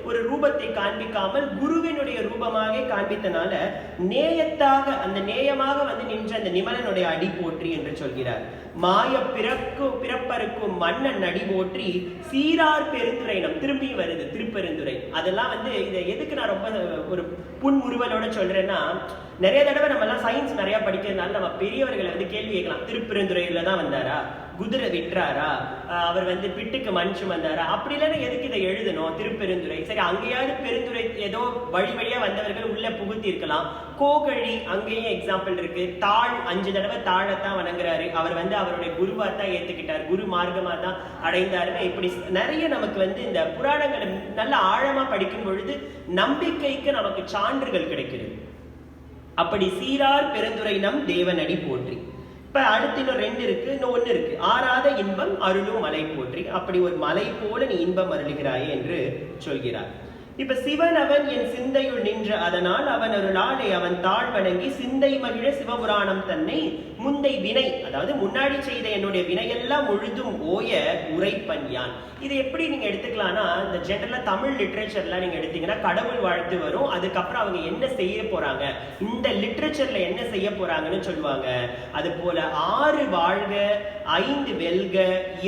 ஒரு ரூபத்தை காண்பிக்காமல் குருவினுடைய ரூபமாக காண்பித்தனால நேயத்தாக, அந்த நேயமாக வந்து நின்ற அந்த நிமலனுடைய அடி போற்றி என்று சொல்கிறார். மாய பிறப்பருக்கும் மன்னன் அடி போற்றி சீரார் பெருந்துரை. நம் திரும்பி வருது திருப்பெருந்துரை. அதெல்லாம் வந்து இதை எதுக்கு நான் ரொம்ப ஒரு புன்முறுவலோட சொல்றேன்னா, நிறைய தடவை நம்ம எல்லாம் சயின்ஸ் நிறைய படிக்கிறதுனால நம்ம பெரியவர்களை வந்து கேள்வி கேட்கலாம். திருப்பெருந்துறையில தான் வந்தாரா, குதிரை விட்டுறாரா, அவர் வந்து பிட்டுக்கு மண் சுமந்தாரா, அப்படி இல்லைன்னா எதுக்கு இதை எழுதணும் திருப்பெருந்துறை? சரி, அங்கேயாவது பெருந்துறை ஏதோ வழியா வந்தவர்கள் உள்ள புகுத்தி இருக்கலாம். கோகழி அங்கேயும் எக்ஸாம்பிள் இருக்கு. தாழ் 5 தடவை தாழத்தான் வணங்குறாரு. அவர் வந்து அவருடைய குருவா தான் ஏத்துக்கிட்டார், குரு மார்க்கமா தான் அடைந்தாருன்னு. இப்படி நிறைய நமக்கு வந்து இந்த புராணங்களை நல்ல ஆழமா படிக்கும் பொழுது நம்பிக்கைக்கு நமக்கு சான்றுகள் கிடைக்கிறது. அப்படி சீரார் பெருந்துரை நம் தேவனடி போற்றி. இப்ப அடுத்து இன்னும் 2 இருக்கு, இன்னும் 1 இருக்கு. ஆறாத இன்பம் அருளும் மலை போற்றி. அப்படி ஒரு மலை போல நீ இன்பம் அருளுகிறாயே என்று சொல்கிறார். இப்ப சிவன் அவன் என் சிந்தையுள் நின்ற அதனால் அவன் அருளாலே அவன் தாழ் வணங்கி சிந்தை மகிழ சிவபுராணம் தன்னை முந்தை வினை, அதாவது முன்னாடி செய்த என்னுடைய வினையெல்லாம் முழுதும் ஓய உரைப்பன் யான். இதை எப்படி நீங்க எடுத்துக்கலாம்னா, இந்த ஜெனரலா தமிழ் லிட்ரேச்சர்ல நீங்க எடுத்தீங்கன்னா கடவுள் வாழ்த்து வரும், அதுக்கப்புறம் அவங்க என்ன செய்ய போறாங்க, இந்த லிட்ரேச்சர்ல என்ன செய்ய போறாங்கன்னு சொல்லுவாங்க. அது போல 6 வாழ்க, 5 வெல்க,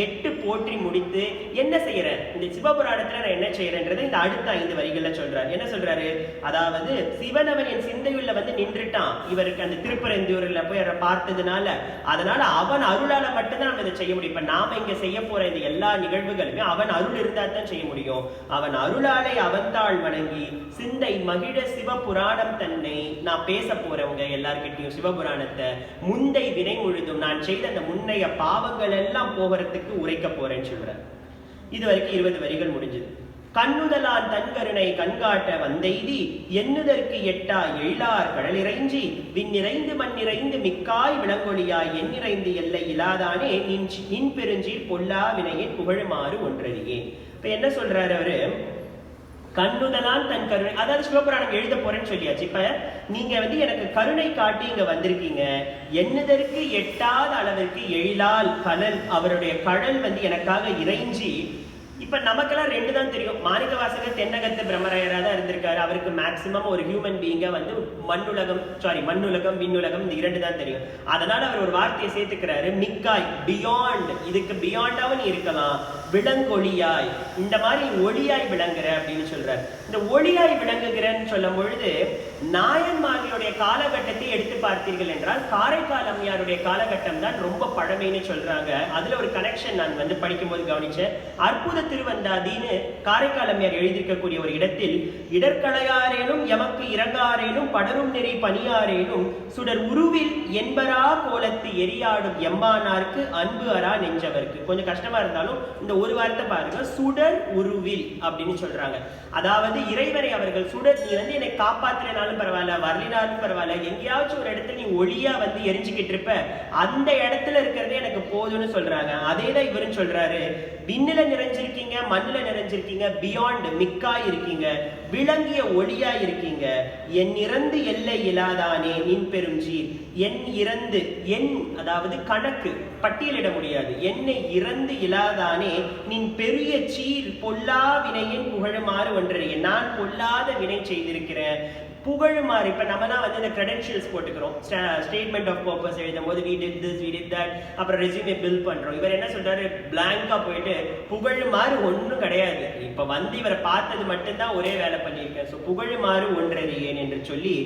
8 போற்றி முடித்து என்ன செய்யறேன், இந்த சிவபுராணத்துல நான் என்ன செய்யறேன்றது இந்த அடுத்த 5 வரிகள்ல சொல்றாரு. என்ன சொல்றாரு, அதாவது சிவனவன் என் சிந்தையுள்ள வந்து நின்றுட்டான். இவருக்கு அந்த திருப்பரந்தூர்ல போய் பார்த்ததுனால, அதனால அவன் அருளால மட்டும்தான் நம்ம இதை செய்ய முடியும். இப்ப நாம இங்க செய்ய போற இந்த எல்லா நிகழ்வுகளுமே அவன் அருள் இருந்தா தான் செய்ய முடியும். அவன் அருளாலை அவன் தாழ் வணங்கி சிந்தை மகிழ சிவபுராணம் தன்னை, நான் பேச போறவங்க எல்லார்கிட்டையும் சிவபுராணத்தை முந்தை வினை முழுதும் நான் செய்த அந்த முன்னைய பாவங்கள் எல்லாம் போகிறதுக்கு உரைக்க போறேன்னு சொல்ற. இது வரைக்கும் 20 வரிகள் முடிஞ்சது. கண்ணுதலான் தன்கருணை கண்காட்ட வந்தெய்தி எண்ணுதற்கு எட்டா எழிலார் கடலிறைஞ்சி விண்ணிறைந்து மண்ணிறைந்து மிக்காய் விளங்கொழியாய் எண்ணிறைந்து எல்லை இலாதானே நின் பெருஞ்சீர் பொல்லா வினையை புகழுமாறு ஒன்றறியே. இப்ப என்ன சொல்றாரு அவரு, கண்ணுதலான் தன் கருணை, அதாவது சிவபுராணம் எழுத போறேன்னு சொல்லியாச்சு. இப்ப நீங்க வந்து எனக்கு கருணை காட்டி இங்க வந்திருக்கீங்க, எண்ணுதற்கு எட்டாத அளவிற்கு எழிலால் கடல், அவருடைய கடல் வந்து எனக்காக இறைஞ்சி. இப்ப நமக்கெல்லாம் 2 தான் தெரியும். மாணிக்க வாசகர் தென்னகத்து பிரம்மராயரா தான் இருந்திருக்காரு. அவருக்கு மேக்சிமம் ஒரு ஹியூமன் பீயிங்கா வந்து மண்ணுலகம் விண்ணுலகம் இந்த 2 தான் தெரியும். அதனால அவர் ஒரு வார்த்தையை சேர்த்துக்கிறாரு, மிக்காய், பியாண்ட், இதுக்கு பியாண்டாவும் நீ இருக்கலாம், விளங்கொழியாய், இந்த மாதிரி ஒளியாய் விளங்குற அப்படின்னு சொல்றாரு. இந்த ஒளியாய் விளங்குகிறன்னு சொல்லும் பொழுது நாயன்மார்களுடைய காலகட்டத்தை எடுத்து பார்த்தீர்கள் என்றால் காரைக்கால் அம்மையாருடைய காலகட்டம் தான் ரொம்ப பழமைன்னு சொல்றாங்க. அதுல ஒரு கனெக்ஷன் நான் வந்து படிக்கும்போது கவனிச்சேன். அற்புத திருவந்தாதின்னு காரைக்கால் அம்மையார் எழுதியிருக்கக்கூடிய ஒரு இடத்தில், இடர்களையாரேனும் எமக்கு இறங்காரேனும் படரும் நெறி பணியாரேனும் சுடர் உருவில் என்பரா கோலத்து எரியாடும் எம்மானாருக்கு அன்பு அரா நெஞ்சவருக்கு. கொஞ்சம் கஷ்டமா இருந்தாலும் இந்த ஒரு வார்த்தை பாருங்க, சுடர் உருவில் அப்படின்னு சொல்றாங்க. அதாவது இறைவனை அவர்கள் சுடர், நீ வந்து என்னை காப்பாத்தினாலும் பரவாயில்ல, வரலினாலும் பரவாயில்ல, எங்கேயாச்சும் ஒரு இடத்துல நீ ஒளியா வந்து எரிஞ்சுக்கிட்டு இருப்ப, அந்த இடத்துல இருக்கிறதே எனக்கு போதும்னு சொல்றாங்க. அதேதான் இவரும் சொல்றாரு, விண்ணில நிறைஞ்சிருக்கீங்க, மண்ணில நிறைஞ்சிருக்கீங்க, பியாண்ட் மிக்காய் இருக்கீங்க, விளங்கிய ஒளியா இருக்கீங்க, என் இறந்து எல்லை இல்லாதானே நின் பெருஞ்சீர். என் இறந்து, என் அதாவது கணக்கு பட்டியலிட முடியாது, என்னை இறந்து இல்லாதானே நின் பெரிய சீர் பொல்லா வினையின் புகழுமாறு ஒன்றறிய. நான் பொல்லாத வினை செய்திருக்கிறேன், புகழுமாறு. இப்ப நம்ம தான் வந்து இந்த கிரெடென்ஷியல்ஸ் போட்டுக்கிறோம், ஸ்டேட்மெண்ட் ஆஃப் பர்பஸ் எழுதும் போது we did this, we did that, அப்புறம் ரெஸ்யூமே பில் பண்றோம். இவர் என்ன சொல்றாரு, பிளாங்கா போயிட்டு புகழுமாறு ஒன்றும் கிடையாது, இப்ப வந்து இவரை பார்த்தது மட்டும்தான் ஒரே வேலை பண்ணியிருக்கேன், ஸோ புகழுமாறு ஒன்றறியேன் என்று சொல்லி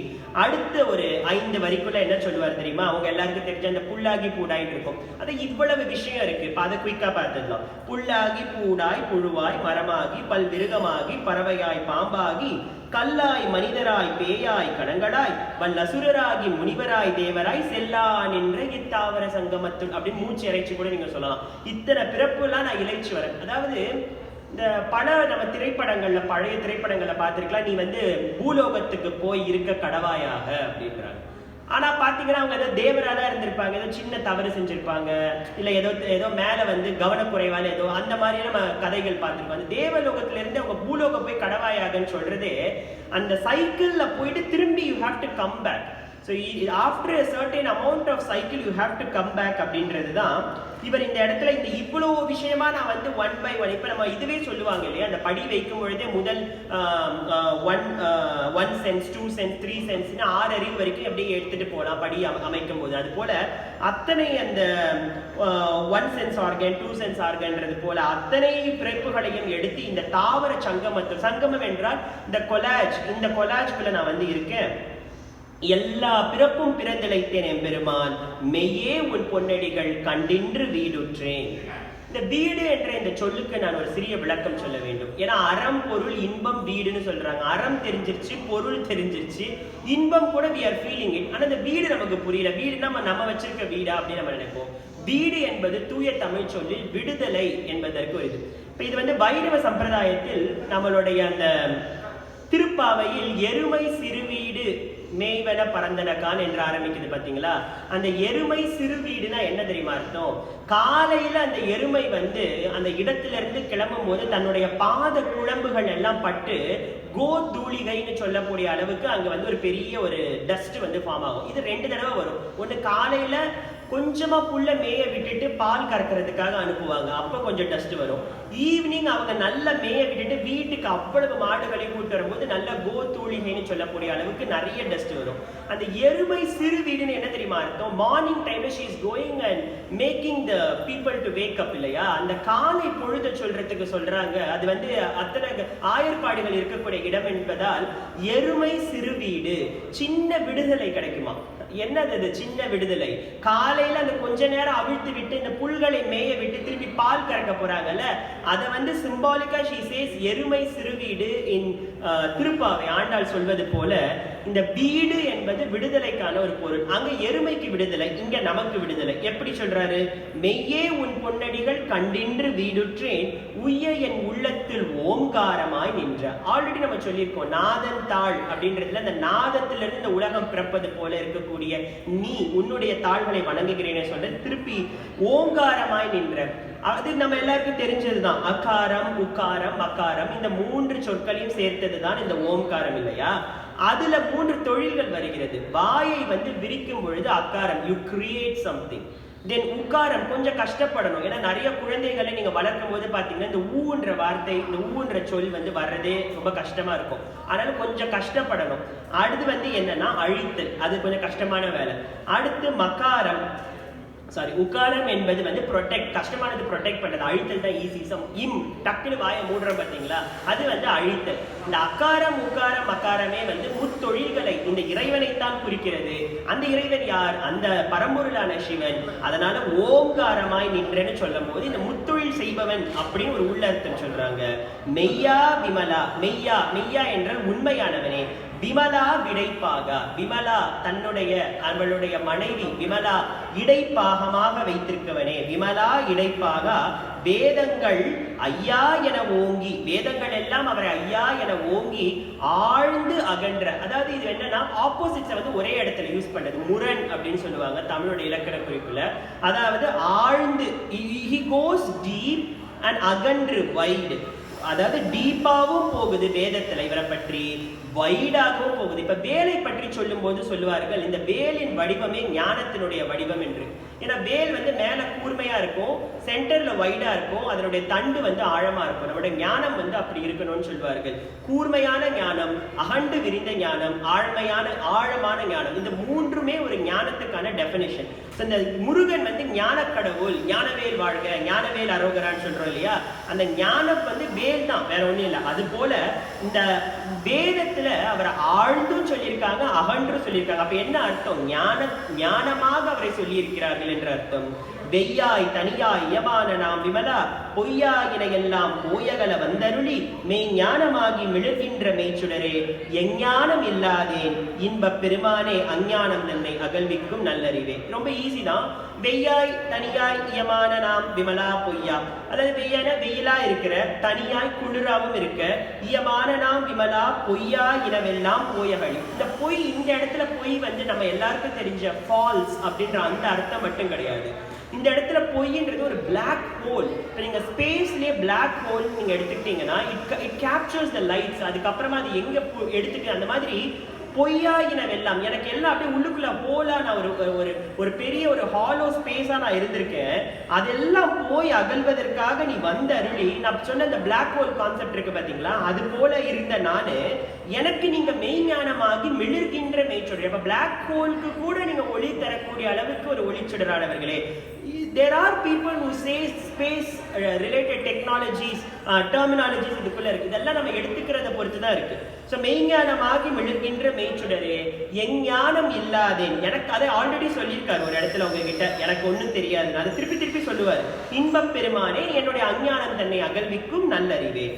அடுத்த ஒரு 5 வரிக்குள்ள என்ன சொல்லுவார் தெரியுமா? அவங்க எல்லாருக்கும் தெரிஞ்ச அந்த புல்லாகி பூடாயின்னு இருக்கும், அது இவ்வளவு விஷயம் இருக்கு. இப்ப அதை குயிக்கா பார்த்துக்கலாம். புல்லாகி பூடாய் புழுவாய் மரமாகி பல்விருகமாகி பறவையாய் பாம்பாகி கல்லாய் மனிதராய் பேயாய் கணங்களாய் வல்லசுரராகி முனிவராய் தேவராய் செல்லான் என்ற இத்தாவர சங்கமத்துள் அப்படின்னு மூச்சு இறைச்சி கூட நீங்க சொல்லலாம். இத்தனை பிறப்புலாம் நான் இழைச்சி வரேன். அதாவது இந்த நம்ம திரைப்படங்கள்ல, பழைய திரைப்படங்கள்ல பார்த்திருக்கலாம், நீ வந்து பூலோகத்துக்கு போய் இருக்க கடவாயாக அப்படின்றாங்க. ஆனா பாத்தீங்கன்னா அவங்க ஏதோ தேவராதான் இருந்திருப்பாங்க, ஏதோ சின்ன தவறு செஞ்சிருப்பாங்க, இல்ல ஏதோ மேல வந்து கவனக்குறைவால ஏதோ அந்த மாதிரி நம்ம கதைகள் பார்த்திருப்பாங்க. தேவலோகத்துல இருந்து அவங்க பூலோகம் போய் கடவாயாகன்னு சொல்றதே அந்த சைக்கிள்ல போயிட்டு திரும்பி you have to come back. So after a certain amount of cycle you have to come back அப்படின்றது தான் இவர் இந்த இடத்துல இந்த இவ்வளவு விஷயமா நான் வந்து 1 by 1 இப்ப நம்ம இதுவே சொல்லுவாங்க இல்லையா, அந்த படி வைக்கும் பொழுதே முதல் 1 சென்ஸ் 2 சென்ஸ் 3 சென்ஸ் 6 அறிவு வரைக்கும் அப்படியே எடுத்துட்டு போகலாம் படி அமைக்கும் போது. அது போல அத்தனை அந்த 1 சென்ஸ் ஆர்கன் 2 சென்ஸ் ஆர்கன்றது போல அத்தனை பிறப்புகளையும் எடுத்து இந்த தாவர சங்கமம் என்றால் இந்த கொலாஜ்குள்ள நான் வந்து இருக்கேன். எல்லா பிறப்பும் பிறந்திழைத்தேன் எம்பெருமான் மெய்யே உன் பொன்னடிகள் கண்டின்று வீடுற்றேன். இந்த வீடு என்ற இந்த சொல்லுக்கு நான் ஒரு சிறிய விளக்கம் சொல்ல வேண்டும். ஏன்னா அறம் பொருள் இன்பம் வீடுன்னு சொல்றாங்க. அறம் தெரிஞ்சிருச்சு, பொருள் தெரிஞ்சிருச்சு, இன்பம் கூட we are feeling it. ஆனா இந்த வீடு நமக்கு புரியல. வீடுனா நம்ம வச்சிருக்க வீடா அப்படின்னு நம்ம நினைப்போம். வீடு என்பது தூய தமிழ் சொல்லில் விடுதலை என்பதற்கு ஒரு இது. இப்ப இது வந்து வைணவ சம்பிரதாயத்தில் நம்மளுடைய அந்த திருப்பாவையில் எருமை சிறுவீடு மேய்வன பரந்தனக்கான் என்று ஆரம்பிக்குது பாத்தீங்களா? அந்த எருமை சிறு வீடுனா என்ன தெரியுமா அர்த்தம்? காலையில அந்த எருமை வந்து அந்த இடத்துல இருந்து கிளம்பும் போது தன்னுடைய பாத குழம்புகள் எல்லாம் பட்டு கோதூளிகைன்னு சொல்லக்கூடிய அளவுக்கு அங்க வந்து ஒரு பெரிய ஒரு டஸ்ட் வந்து ஃபார்ம் ஆகும். இது 2 தடவை வரும். ஒண்ணு காலையில கொஞ்சமா புல்ல மேய விட்டுட்டு பால் கறக்கிறதுக்காக அனுப்புவாங்க, அப்ப கொஞ்சம் டஸ்ட் வரும். ஈவினிங் அவங்க நல்ல மேய விட்டுட்டு வீட்டுக்கு அவ்வளவு மாடுகளை கூட்டு வரும்போது நல்ல கோதூளிகைன்னு சொல்லக்கூடிய அளவுக்கு நிறைய டஸ்ட் வரும். அந்த எருமை சிறு வீடுன்னு என்ன தெரியுமா அர்த்தம்? மார்னிங் டைம்ல she is going and making the people to wake up இல்லையா? அந்த காலை பொழுத சொல்றதுக்கு சொல்றாங்க. அது வந்து அத்தனை ஆயர்பாடுகள் இருக்கக்கூடிய இடம் என்பதால் எருமை சிறு வீடு, சின்ன விடுதலை கிடைக்குமா? என்னது அது சின்ன விடுதலை? காலையில அந்த கொஞ்ச நேரம் அவிழ்த்து விட்டு இந்த புல்களை மேய விட்டு திருப்பி பால் கறக்க போறாங்கல்ல, அதை வந்து சிம்பாலிக்கா she says எருமை சிறு வீடு இன் திருப்பாவை ஆண்டாள் சொல்வது போல இந்த வீடு என்பது விடுதலைக்கான ஒரு பொருள். அங்க எருமைக்கு விடுதலை, இங்க நமக்கு விடுதலை. எப்படி சொல்றாரு? மெய்யே உன் பொன்னடிகள் கண்டின்று வீடுற்றேன் உய்ய என் உள்ளத்தில் ஓங்காரமாய் நின்ற. ஆல்ரெடி நம்ம சொல்லியிருக்கோம், நாதன் தாள் அப்படின்றதுல அந்த நாதத்திலிருந்து இந்த உலகம் பிறப்பது போல இருக்கக்கூடிய நீ உன்னுடைய தாள்களை வணங்குகிறேன்னு சொல்ற, திருப்பி ஓங்காரமாய் நின்ற. அது நம்ம எல்லாருக்கும் தெரிஞ்சதுதான். அகாரம் உக்காரம் மக்காரம் இந்த 3 சொற்களையும் சேர்த்ததுதான் இந்த ஓம்காரம் இல்லையா? அதுல 3 தொழில்கள் வருகிறது. வாயை வந்து விரிக்கும் பொழுது அக்காரம், யூ கிரியேட் சம்திங். தென் உக்காரம் கொஞ்சம் கஷ்டப்படணும். ஏன்னா நிறைய குழந்தைகளை நீங்க வளர்க்கும் போது பாத்தீங்கன்னா இந்த ஊன்ற வார்த்தை, இந்த ஊன்ற சொல் வந்து வர்றதே ரொம்ப கஷ்டமா இருக்கும். அதனால கொஞ்சம் கஷ்டப்படணும். அடுத்து வந்து என்னன்னா அழித்தல், அது கொஞ்சம் கஷ்டமான வேலை. அடுத்து மக்காரம், உக்காரம் என்பது வந்து ப்ரொடெக்ட், கஷ்டமானது ப்ரொடெக்ட் பண்றது. அழித்தல் தான் ஈஸி. டக்குனு வாயை மூடுற பார்த்தீங்களா, அது வந்து அழித்தல். இந்த அக்காரம் உக்காரம் மக்காரமே வந்து முத்தொழில்களை இந்த இறைவனைத்தான் குறிக்கிறது. அந்த இறைவன் யார்? அந்த பரம்பொருளான சிவன். அதனால ஓங்காரமாய் நின்றன்னு சொல்லும் போது இந்த முத்தொழில் செய்பவன் அப்படின்னு ஒரு உள்ளர்த்தம் சொல்றாங்க. மெய்யா விமலா, மெய்யா மெய்யா என்றால் உண்மையானவனே. விமலா விடைப்பாக, விமலா தன்னுடைய அவளுடைய மனைவி விமலா இடைப்பாகமாக வைத்திருக்கவனே. விமலா இடைப்பாக வேதங்கள் ஐயா என ஓங்கி, வேதங்கள் எல்லாம் அவரை ஐயா என ஓங்கி ஆழ்ந்து அகன்ற. அதாவது இது என்னன்னா ஆப்போசிட்ஸை வந்து ஒரே இடத்துல யூஸ் பண்றது. முரண் அப்படின்னு சொல்லுவாங்க தமிழோட இலக்கண குறிப்புல. அதாவது ஆழ்ந்து, he goes deep and அகன்று wide. அதாவது டீப்பாவும் போகுது வேதத்துல இவரை பற்றி, வைடாகவும் போகுது. இப்ப வேலை பற்றி சொல்லும் போது சொல்லுவார்கள் இந்த வேலின் வடிவமே ஞானத்தினுடைய வடிவம் என்று. ஏன்னா வேல் வந்து மேல கூர்மையா இருக்கும், சென்டர்ல வைடா இருக்கும், அதனுடைய தண்டு வந்து ஆழமா இருக்கும். நம்மளுடைய ஞானம் வந்து அப்படி இருக்கணும்னு சொல்வார்கள். கூர்மையான ஞானம், அகண்டு விரிந்த ஞானம், ஆழமான ஞானம், இந்த மூன்றுமே ஒரு ஞானத்துக்கான டெபினிஷன். இந்த முருகன் வந்து ஞான கடவுள், ஞானவேல் வாழ்க, ஞானவேல் அரோகரான்னு சொல்றோம் இல்லையா, அந்த ஞானம் வந்து வேல் தான், வேற ஒண்ணும் இல்லை. அது போல இந்த வேதத்துல அவரை ஆழ்ந்தும் சொல்லியிருக்காங்க, அகன்றும் சொல்லியிருக்காங்க. அப்ப என்ன அர்த்தம்? ஞானமாக அவரை சொல்லியிருக்கிறார்கள் என்ற அர்த்தம். வெய்யாய் தனியாய் இயமான நாம் விமலா பொய்யாயின எல்லாம் போயகல வந்தருளி மெய் ஞானமாகி மிளர்கின்ற மெய்ச்சுடரே எஞ்ஞானம் இல்லாதேன் இன்ப பெருமானே அஞ்ஞானம் தன்னை அகழ்விக்கும் நல்லறிவே. ரொம்ப ஈஸி தான். வெய்யாய் தனியாய் இயமான நாம் விமலா பொய்யா, அதாவது வெய்யான வெயிலா இருக்கிற, தனியாய் குளிராவும் இருக்க, இயமான நாம் விமலா பொய்யா இனவெல்லாம் போயகழி. இந்த பொய், இந்த இடத்துல பொய் வந்து நம்ம எல்லாருக்கும் தெரிஞ்ச ஃபால்ஸ் அப்படின்ற அந்த அர்த்தம் மட்டும் கிடையாது. இந்த இடத்துல பொய்ன்றது ஒரு பிளாக் ஹோல். இப்போ நீங்கள் ஸ்பேஸ்லேயே பிளாக் ஹோல் நீங்கள் எடுத்துக்கிட்டீங்கன்னா இட் கேப்சர்ஸ் த லைட்ஸ். அதுக்கப்புறமா அது எங்கே எடுத்துக்க, அந்த மாதிரி பொய்யாயினவெல்லாம், எனக்கு எல்லாம் அப்படியே உள்ளுக்குள்ள ஹோலா, நான் ஒரு பெரிய ஒரு ஹாலோ ஸ்பேஸா நான் இருந்திருக்கேன். அதெல்லாம் போய் அகழ்வதற்காக நீ வந்த அருளி, நான் சொன்ன இந்த பிளாக் ஹோல் கான்செப்ட் இருக்கு பாத்தீங்களா, அது போல இருந்த நானு எனக்கு நீங்க மெய்ஞானமாகி மிளர்கின்ற மெய்ச்சுடர். அப்ப பிளாக் ஹோலுக்கு கூட நீங்க ஒளி தரக்கூடிய அளவுக்கு ஒரு ஒளிச்சுடரானவர்களே. There are people who say space related technologies, terminologies இதுக்குள்ள இருக்கு. இதெல்லாம் நம்ம எடுத்துக்கிறத பொறுத்து தான் இருக்கு. ஸோ மெய்ஞானமாகி மிளர்கின்ற மெய்ச்சுடரே எஞ்ஞானம் இல்லாதேன். எனக்கு அதை ஆல்ரெடி சொல்லியிருக்காரு ஒரு இடத்துல உங்ககிட்ட, எனக்கு ஒன்றும் தெரியாது, அதை திருப்பி திருப்பி சொல்லுவார். இன்பப் பெருமானே என்னுடைய அஞ்ஞானம் தன்னை அகழ்விக்கும் நல்லறிவே.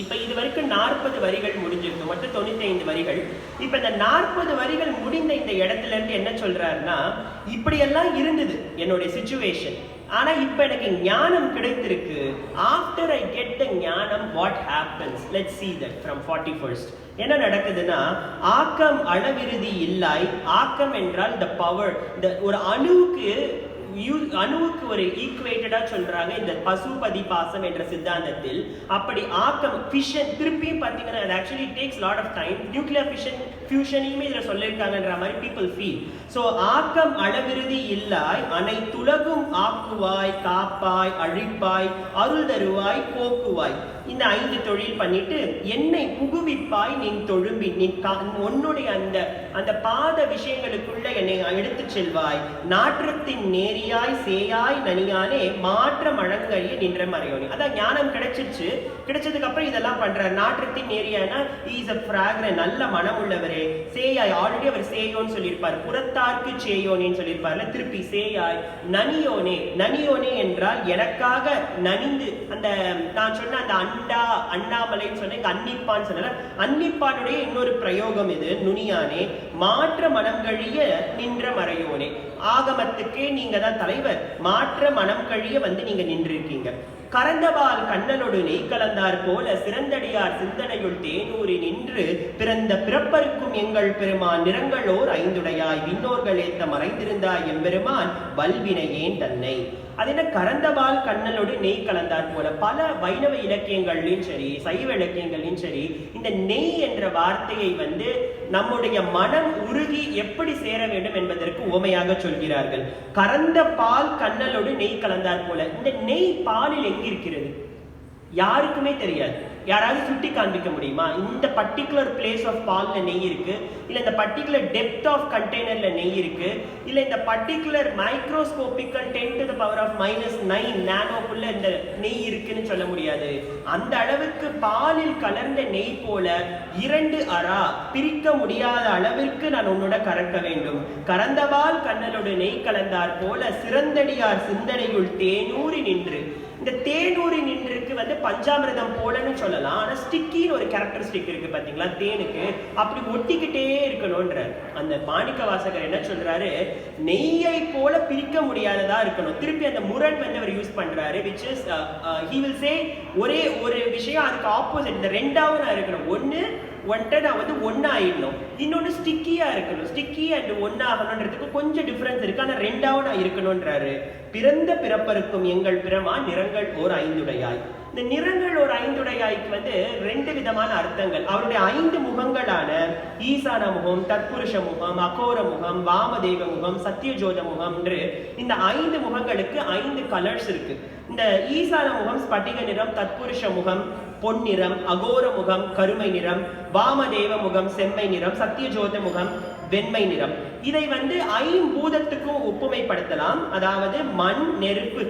இப்ப இது வரைக்கும் 40 வரிகள் முடிஞ்சிருக்கு, மொத்தம் 95 வரிகள். இப்ப இந்த 40 வரிகள் முடிந்த இந்த இடத்துல இருந்து என்ன சொல்றாருன்னா, இப்படியெல்லாம் இருந்தது என்னுடைய சிச்சுவேஷன், ஆனா இப்ப எனக்கு ஞானம் கிடைத்திருக்கு. ஆஃப்டர் ஐ கெட் த ஞானம் what happens, let's see that from 41st. என்ன நடக்குதுன்னா, ஆக்கம் அளவிருதி இல்லாய். ஆக்கம் என்றால் the power, ஒரு அணுவுக்கு ஒரு ஈக்குவேட்டடா சொல்றாங்க இந்த பசுபதி பாசம் என்ற சித்தாந்தத்தில். அப்படி ஆக்கம் ஃபிஷன், திருப்பியும் பார்த்தீங்கன்னா அது actually takes lot of time. Nuclear ஃபியூஷனையுமே இதில் சொல்லியிருக்காங்கன்ற மாதிரி பீப்புள் ஃபீல். ஸோ ஆக்கம் அளவிருதி இல்லாய், அனைத்துலகும் ஆக்குவாய், காப்பாய், அழிப்பாய், அருள் தருவாய், போக்குவாய். இந்த 5 தொழில் பண்ணிட்டு என்னை புகுவிப்பாய் நின் தொழும்பி, உன்னுடைய அந்த பாத விஷயங்களுக்குள்ள என்னை எடுத்து செல்வாய். நாற்றத்தின் நேரியாய் சேயாய் நனியானே மாற்ற மழங்கழிய நின்ற மறையோனி. அதான் ஞானம் கிடைச்சிருச்சு. கிடைச்சதுக்கு அப்புறம் இதெல்லாம் பண்றார். நாற்றத்தின் நேரியானா இஸ் a fragrant, நல்ல மனம் உள்ளவரே. சேயாய், ஆல்ரெடி அவர் சேயோன்னு சொல்லியிருப்பார், புறத்தார்க்கு சேயோனேன்னு சொல்லியிருப்பார்ல, திருப்பி சேயாய். நனியோனே, நனியோனே என்றால் எனக்காக நனிந்து, அந்த நான் சொன்ன அந்த அண்ணாமலைன்னு சொன்ன அன்னிப்பான்னு சொன்ன அன்னிப்பானுடைய இன்னொரு பிரயோகம் இது. நுனியானே மாற்ற மனம் கழிய நின்ற மறையோனே. ஆகமத்துக்கே நீங்க தான் தலைவர், மாற்ற மனம் கழிய வந்து நீங்க நின்றிருக்கீங்க. கரந்தபால் கண்ணனோடு நெய் கலந்தார் போல சிறந்தடியார் சிந்தனையுள் தேனூரி நின்று பிறந்த பிறப்பருக்கும் எங்கள் பெருமான் நிறங்களோர் 5உடையாய் விண்ணோர்கள் ஏத்த மறைந்திருந்தாய் எம்பெருமான் வல்வினையேன் தன்னை. அது என்ன, கரந்தபால் கண்ணனோடு நெய் கலந்தார் போல. பல வைணவ இலக்கியங்கள்லையும் சரி, சைவ இலக்கியங்களையும் சரி, இந்த நெய் என்ற வார்த்தையை வந்து நம்முடைய மனம் உருகி எப்படி சேர வேண்டும் என்பதற்கு உவமையாக சொல்கிறார்கள். கரந்த பால் கண்ணலோடு நெய் கலந்தார் போல. இந்த நெய் பாலில் எங்கிருக்கிறது யாருக்குமே தெரியாது. யாராவது சுட்டி காண்பிக்க முடியுமா? இந்த பர்டிகுலர் பிளேஸ் ஆஃப் பால்ல நெய் இருக்கு, இல்ல இந்த பர்டிகுலர் டெப்த் ஆஃப் கண்டெய்னர்ல நெய் இருக்கு, இல்ல இந்த particular microscopical 10 to the power of -9 நானோக்குள்ள இந்த நெய் இருக்குன்னு சொல்ல முடியாது. அந்த அளவுக்கு பாலில் கலர்ந்த நெய் போல 2 அரா பிரிக்க முடியாத அளவிற்கு நான் உன்னோட கறக்க வேண்டும். கறந்தபால் கண்ணலோடு நெய் கலந்தார் போல சிறந்தடியார் சிந்தனையுள் தேனூரி நின்று. இந்த தேனூரி நின்றுக்கு வந்து பஞ்சாமிரதம் போலன்னு சொல்லலாம். ஆனா ஸ்டிக்கின்னு ஒரு கேரக்டரிஸ்டிக் இருக்கு பாத்தீங்களா தேனுக்கு, அப்படி ஒட்டிக்கிட்டே இருக்கணும்ன்ற அந்த மாணிக்க வாசகர் என்ன சொல்றாரு, நெய்யை போல பிரிக்க முடியாததா இருக்கணும். திருப்பி அந்த முரண் வந்து அவர் யூஸ் பண்றாரு, which is he will say ஒரே ஒரு விஷயம் அதுக்கு ஆப்போசிட், இந்த ரெண்டாவும் நான் இருக்கணும். ஒன்னு வந்துட்டு நான் வந்து ஒன்னாயிடணும், இன்னொன்னு ஸ்டிக்கியா இருக்கணும். ஸ்டிக்கி அண்ட் ஒன்னாகணுன்றதுக்கு கொஞ்சம் டிஃபரன்ஸ் இருக்கு, ஆனா ரெண்டாவது நான் இருக்கணும்ன்றாரு. பிறந்த பிறப்பருக்கும் எங்கள் பிறமா நிறங்கள் ஓர் ஐந்துடையாய். இந்த நிறங்கள் ஒரு ஐந்துடையாய்க்கு வந்து ரெண்டு விதமான அர்த்தங்கள். அவருடைய 5 முகங்களான ஈசான முகம், தத்புருஷ முகம், அகோர முகம், வாமதேவ முகம், சத்தியஜோத முகம் என்று இந்த 5 முகங்களுக்கு 5 கலர்ஸ் இருக்கு. இந்த ஈசான முகம் ஸ்பட்டிக நிறம், தத்புருஷ முகம் பொன்னிறம், அகோர முகம் கருமை நிறம், வாமதேவ முகம் செம்மை நிறம், சத்தியஜோத முகம் வெண்மை நிறம். இதை வந்து 5 ஒப்புமைப்படுத்தலாம். அதாவது மண், நெருப்பு,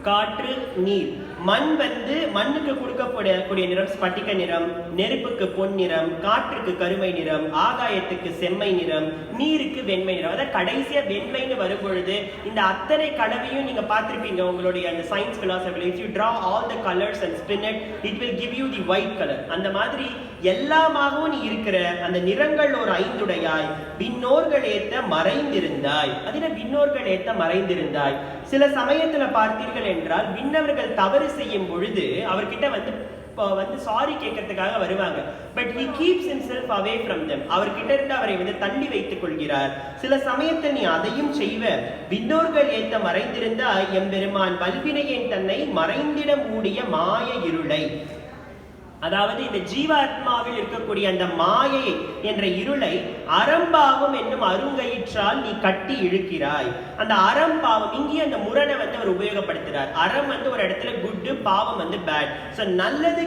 காற்று, நீர். மண் வந்து மண்ணுக்கு கொடுக்கக்கூடிய நிறம் ஸ்பட்டிக நிறம், நெருப்புக்கு பொன் நிறம், காற்றுக்கு கருமை நிறம், ஆகாயத்துக்கு செம்மை நிறம், நீருக்கு வெண்மை நிறம். அதாவது கடைசியா வெண்மைன்னு வரும் பொழுது இந்த அத்தனை கலவையும் நீங்க பார்த்திருப்பீங்க உங்களுடைய அந்த சயின்ஸ் பிலாசபில. If you draw all the colours and spin it, it will give you the white colour. அந்த மாதிரி எல்லாமாகவும் நீ இருக்கிற அந்த நிறங்கள் ஒரு ஐந்துடையாய், விண்ணோர்கள் ஏத்த மறைந்திருந்தாய். அதுல விண்ணோர்கள் ஏத்த மறைந்திருந்தாய். சில சமயத்துல பார்த்தீர்கள் என்றால் விண்ணவர்கள் தவறு செய்யும் பொழுது அவர்கிட்ட வந்து சாரி கேட்கறதுக்காக வருவாங்க. But he keeps himself away from them. அவர்கிட்ட இருந்து அவரை வந்து தள்ளி வைத்துக் கொள்கிறார். சில சமயத்தில் நீ அதையும் செய்வ. விண்ணோர்கள் ஏத்த மறைந்திருந்தாய் எம்பெருமான் வல்வினையேன் தன்னை மறைந்திட மூடிய மாய இருளை. அதாவது இந்த ஜீவாத்மாவில் இருக்கக்கூடிய அந்த மாயை என்ற இருளை அறம்பாவம் என்னும் அருங்கயிற்றால் நீ கட்டி இழுக்கிறாய். அந்த அறம்பாவம் இங்கே அந்த முரணை வந்து அவர் உபயோகப்படுத்துறார். அறம் வந்து ஒரு இடத்துல குட், பாவம் வந்து பேட். சோ நல்லது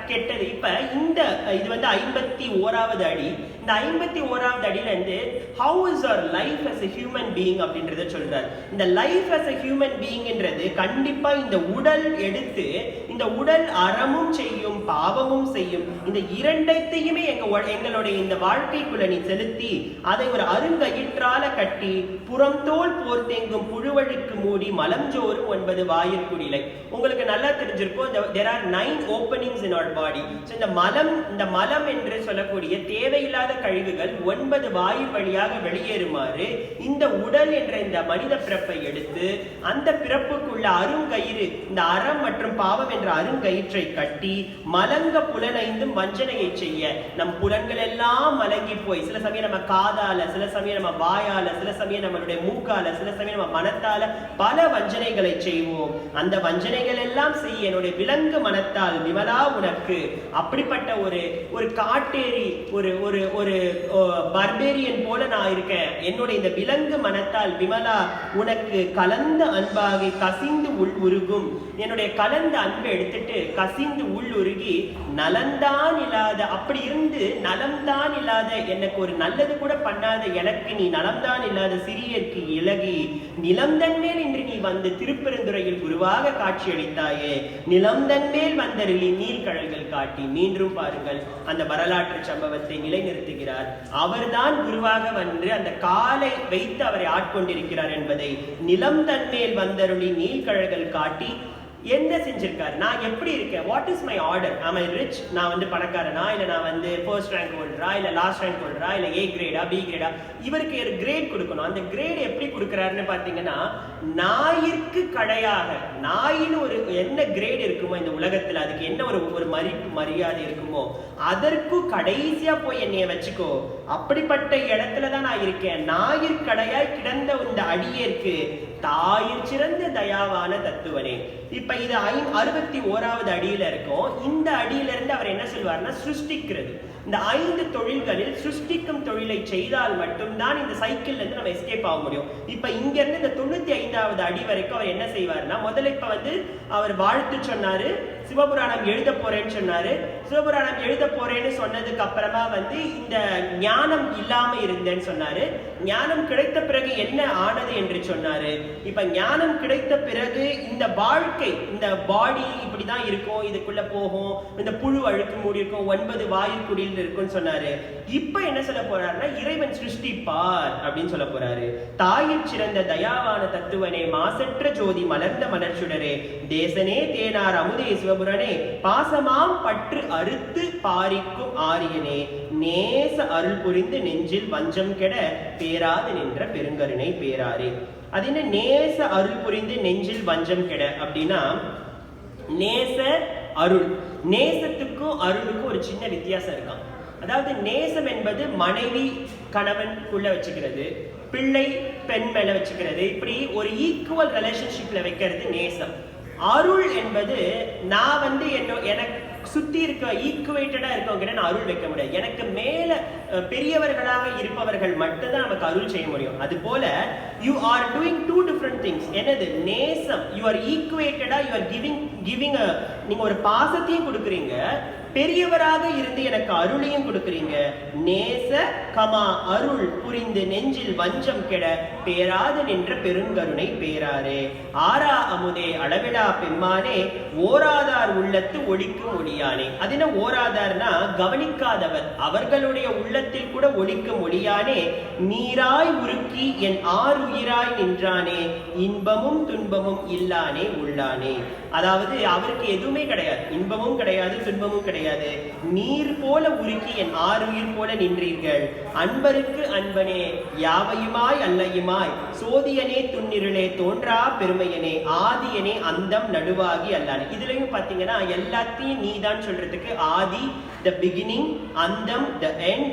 கெட்டது. இப்ப இந்த இது வந்து 51வது அடி. இந்த 51வது அடியில இருந்து how is our life as a human being அப்படின்றத சொல்றார். இந்த life as a human being என்றது கண்டிப்பா இந்த உடல் எடுத்து இந்த உடல் அறமும் செய்யும் பாவமும் செய்யும். இந்த இரண்டையுமே எங்களுடைய இந்த வாழ்க்கைக்குள்ள நீ செலுத்தி அதை ஒரு அருங்கயிற்றால கட்டி புறம்தோல் போர்த்தெங்கும் புழுவழுக்கு மூடி மலம்ஜோறும் 9 வாயிற்குடிலை. உங்களுக்கு நல்லா தெரிஞ்சிருக்கும், there are 9 openings in our body. So இந்த மலம் என்று சொல்லக்கூடிய தேவையில்லாத கழிவுகள் 9 வாயில் வழியாக வெளியேறுமாறு இந்த உடல் என்ற இந்த மனித பிறப்பை எடுத்து அந்த பிறப்புக்குள்ள அருங்கயிறு, இந்த அறம் மற்றும் பாவம் என்ற அருங்கயிற்றை கட்டி மலங்க புலனைந்தும் வஞ்சனையை செய்ய. நம் புலன்கள் எல்லாம் மலங்கி போய் சில சமயம் நம்ம காதால, சில சமயம் நம்ம வாயால, சில சமயம் நம்மளுடைய மூக்கால, சில சமயம் நம்ம மனத்தால பல வஞ்சனைகளை செய்வோம். அந்த வஞ்சனைகள் எல்லாம் செய்ய என்னுடைய விலங்கு மனத்தால் விமலா உனக்கு. அப்படிப்பட்ட ஒரு காட்டேரி, ஒரு பர்பேரியன் போல நான் இருக்கேன். என்னுடைய இந்த விலங்கு மனத்தால் விமலா உனக்கு கலந்த அன்பாகி கசிந்து உள் உருகும். என்னுடைய கலந்த அன்பை எடுத்துட்டு கசிந்து உள் உருகி நலம்தான் இல்லாத, அப்படி இருந்து நலம்தான் இல்லாத, எனக்கு ஒரு நல்லது கூட பண்ணாத எனக்கு நீ நலம்தான் இல்லாத சிறியருக்கு இலகி நிலம்தன்மேல் இன்று நீ வந்து திருப்பெருந்துறையில் குருவாக காட்சியளித்தாயே. நிலம்தன்மேல் வந்தருளி நீர்கழல்கள் காட்டி. மீண்டும் பாருங்கள், அந்த வரலாற்று சம்பவத்தை நிலைநிறுத்துகிறார். அவர்தான் குருவாக வந்து அந்த காலை வைத்து அவரை ஆட்கொண்டிருக்கிறார் என்பதை நிலம் தன்மேல் வந்தருளி நீர்கழல்கள் காட்டி என்ன செஞ்சிருக்காரு. நான் எப்படி இருக்கேன், what is my order, am I rich, நான் வந்து பணக்காரனா, இல்ல நான் வந்து ஃபர்ஸ்ட் ரேங்க் ஹோல்டரா, இல்ல லாஸ்ட் ரேங்க் ஹோல்டரா, இல்ல ஏ கிரேடா பி கிரேடா. இவருக்கு ஒரு கிரேட் கொடுக்கணும். அந்த கிரேட் எப்படி கொடுக்கிறாருன்னு பாத்தீங்கன்னா, நாயிற்கு கடையாக, நாயின்னு ஒரு என்ன கிரேட் இருக்குமோ இந்த உலகத்துல, அதுக்கு என்ன ஒரு மதிப்பு மரியாதை இருக்குமோ அதற்கு கடைசியா போய் என்னைய வச்சுக்கோ. அப்படிப்பட்ட இடத்துலதான் நான் இருக்கேன். நாயிற்கடையாய் கிடந்த இந்த அடியேற்கு தாயிற் சிறந்த தயாவான தத்துவனே. இப்ப இது 61வது அடியில இருக்கும். இந்த அடியில இருந்து அவர் என்ன சொல்வார்னா, சிருஷ்டிக்கிறது. இந்த 5 தொழில்களில் சிருஷ்டிக்கும் தொழிலை செய்தால் மட்டும்தான் இந்த சைக்கிள்ல இருந்து நம்ம எஸ்கேப் ஆக முடியும். இப்ப இங்க இருந்து இந்த 95வது அடி வரைக்கும் அவர் என்ன செய்வார்னா, முதல்ல இப்ப வந்து அவர் வாழ்த்து சொன்னாரு, சிவபுராணம் எழுத போறேன்னு சொன்னாரு. சிவபுராணம் எழுத போறேன்னு சொன்னதுக்கு அப்புறமா வந்து இந்த ஞானம் இல்லாம இருந்தேன்னு சொன்னாரு. ஞானம் கிடைத்த பிறகு என்ன ஆனது என்று சொன்னாரு. இப்ப ஞானம் கிடைத்த பிறகு இந்த வாழ்க்கை, இந்த பாடி இப்படிதான் இருக்கும், இதுக்குள்ள போகும், இந்த புழு அழுக்கு மூடி இருக்கும், 9 வாயிற்குடியில் இருக்கும்னு சொன்னாரு. இப்ப என்ன சொல்ல போறாருன்னா, இறைவன் சிருஷ்டிப்பார் அப்படின்னு சொல்ல போறாரு. தாயிற் சிறந்த தயாவான தத்துவனே, மாசற்ற ஜோதி மலர்ந்த மலர்ச்சுடரே, தேசனே தேனார் அமுதே சிவபுரனே, பாசமாம் பற்று அறுத்து பாரிக்கும் ஆரியனே, நேச அருள் புரிந்து நெஞ்சில் வஞ்சம் கெட பேராது நின்ற பெருங்கருணை பேராரே. அது என்ன நேச அருள் புரிந்து நெஞ்சில் வஞ்சம் கெட அப்படின்னா, நேச அருள், நேசத்துக்கும் அருளுக்கும் ஒரு சின்ன வித்தியாசம் இருக்கான். அதாவது நேசம் என்பது மனைவி கணவனுக்குள்ள வச்சுக்கிறது, பிள்ளை பெண் மேல வச்சுக்கிறது, இப்படி ஒரு ஈக்குவல் ரிலேஷன்ஷிப்ல வைக்கிறது நேசம். அருள் என்பது நான் வந்து எனக்கு சுத்தி இருக்க ஈக்குவேட்டடா இருக்கவங்க நான் அருள் வைக்க முடியாது. எனக்கு மேல பெரியவர்களாக இருப்பவர்கள் மட்டும்தான் நமக்கு அருள் செய்ய முடியும். அது போல you are doing two different things. என்னது நேசம், யூ ஆர் ஈக்குவேட்டடா, யூ ஆர் கிவிங் நீங்க ஒரு பாசத்தையும் கொடுக்குறீங்க, பெரியவராக இருந்து எனக்கு அருளையும் கொடுக்குறீங்க. நேச கமா அருள் புரிந்து நெஞ்சில் வஞ்சம் கெட பேராது நின்ற பெருங்கருணை பேராரே. ஆரா அமுதே அளவிடா பெம்மானே ஓராதார் உள்ளத்து ஒழிக்கும் ஒளியானே. அது என்ன ஓராதார்னா கவனிக்காதவர், அவர்களுடைய உள்ளத்தில் கூட ஒழிக்கும் ஒளியானே. நீராய் உருக்கி என் ஆறுயிராய் நின்றானே இன்பமும் துன்பமும் இல்லானே உள்ளானே. அதாவது அவருக்கு எதுவுமே கிடையாது, இன்பமும் கிடையாது துன்பமும் கிடையாது. நீர் போல உருக்கி என் ஆறுயிர் போல நின்றீர்கள். அன்பருக்கு அன்பனே யாவையுமாய் அல்லையுமாய் சோதியனே துன்னிருளே தோன்றா பெருமையனே ஆதியனே அந்தம் நடுவாகி அல்லானே. இதுலயும் பாத்தீங்கன்னா எல்லாத்தையும் நீதான் சொல்றதுக்கு ஆதி the beginning, அந்தம் the end,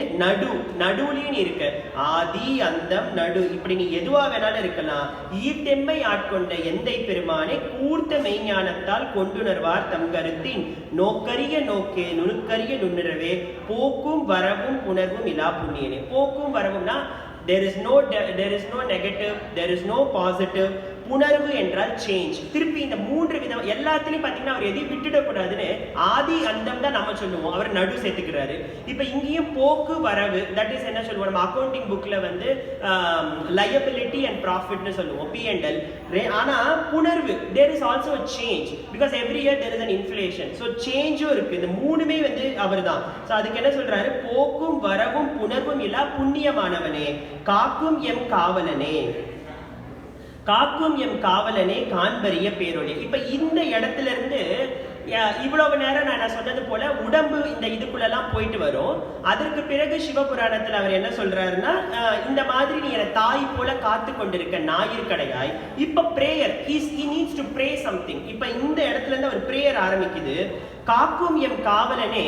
நடுவுலயும் இருக்கு. ஆதி அந்தம் நடு, இப்படி நீ எதுவா வேணாலும் இருக்கலாம். ஈர்த்தெம்மை ஆட்கொண்ட எந்தை பெருமானை கூர்த்த மெய்ஞானத்தால் கொண்டுணர்வார் தம் கருத்தின் நோக்கரிய நோக்கே நுணுக்கரிய நுண்ணுறவே போக்கும் வரவும் புணர்வும் இலா புண்ணியனே. போக்கும் வரவும்னா there is no negative, there is no positive. புணர்வு என்றால் சேஞ்ச். திருப்பி இந்த மூன்று விதம் எல்லாத்திலையும் பாத்தீங்கன்னா அவர் எதையும் விட்டுடக்கூடாதுன்னு ஆதி அந்தம் தான் நம்ம சொல்லுவோம், அவர் நடு சேர்த்துக்கிறாரு. இப்ப இங்கேயும் போக்கு வரவு, தட் இஸ் என்ன சொல்லுவோம் நம்ம அக்கௌண்டிங் புக்ல வந்து லயபிலிட்டி அண்ட் ப்ராஃபிட்னு சொல்லுவோம், P&L. ஆனா புணர்வு there is also a change because every year there is an inflation, so சேஞ்சும் இருக்கு. இந்த மூணுமே வந்து அவர்தான். சோ அதுக்கு என்ன சொல்றாரு, போக்கும் வரவும் புணர்வும் இல்லா புண்ணியமானவனே காக்கும் எம் காவலனே, காக்கும் எம் காவலனே காண்பரிய பேரொளி. இப்ப இந்த இடத்துல இருந்து இவ்வளவு நேரம் நான் சொன்னது போல உடம்பு இந்த இதுக்குள்ளெல்லாம் போயிட்டு வரும். அதற்கு பிறகு சிவபுராணத்துல அவர் என்ன சொல்றாருன்னா, இந்த மாதிரி நீ என தாய் போல காத்து கொண்டிருக்க ஞாயிற்கடையாய். இப்ப prayer, he needs to pray something. இப்ப இந்த இடத்துல இருந்து அவர் பிரேயர் ஆரம்பிக்குது. காக்கும் எம் காவலனே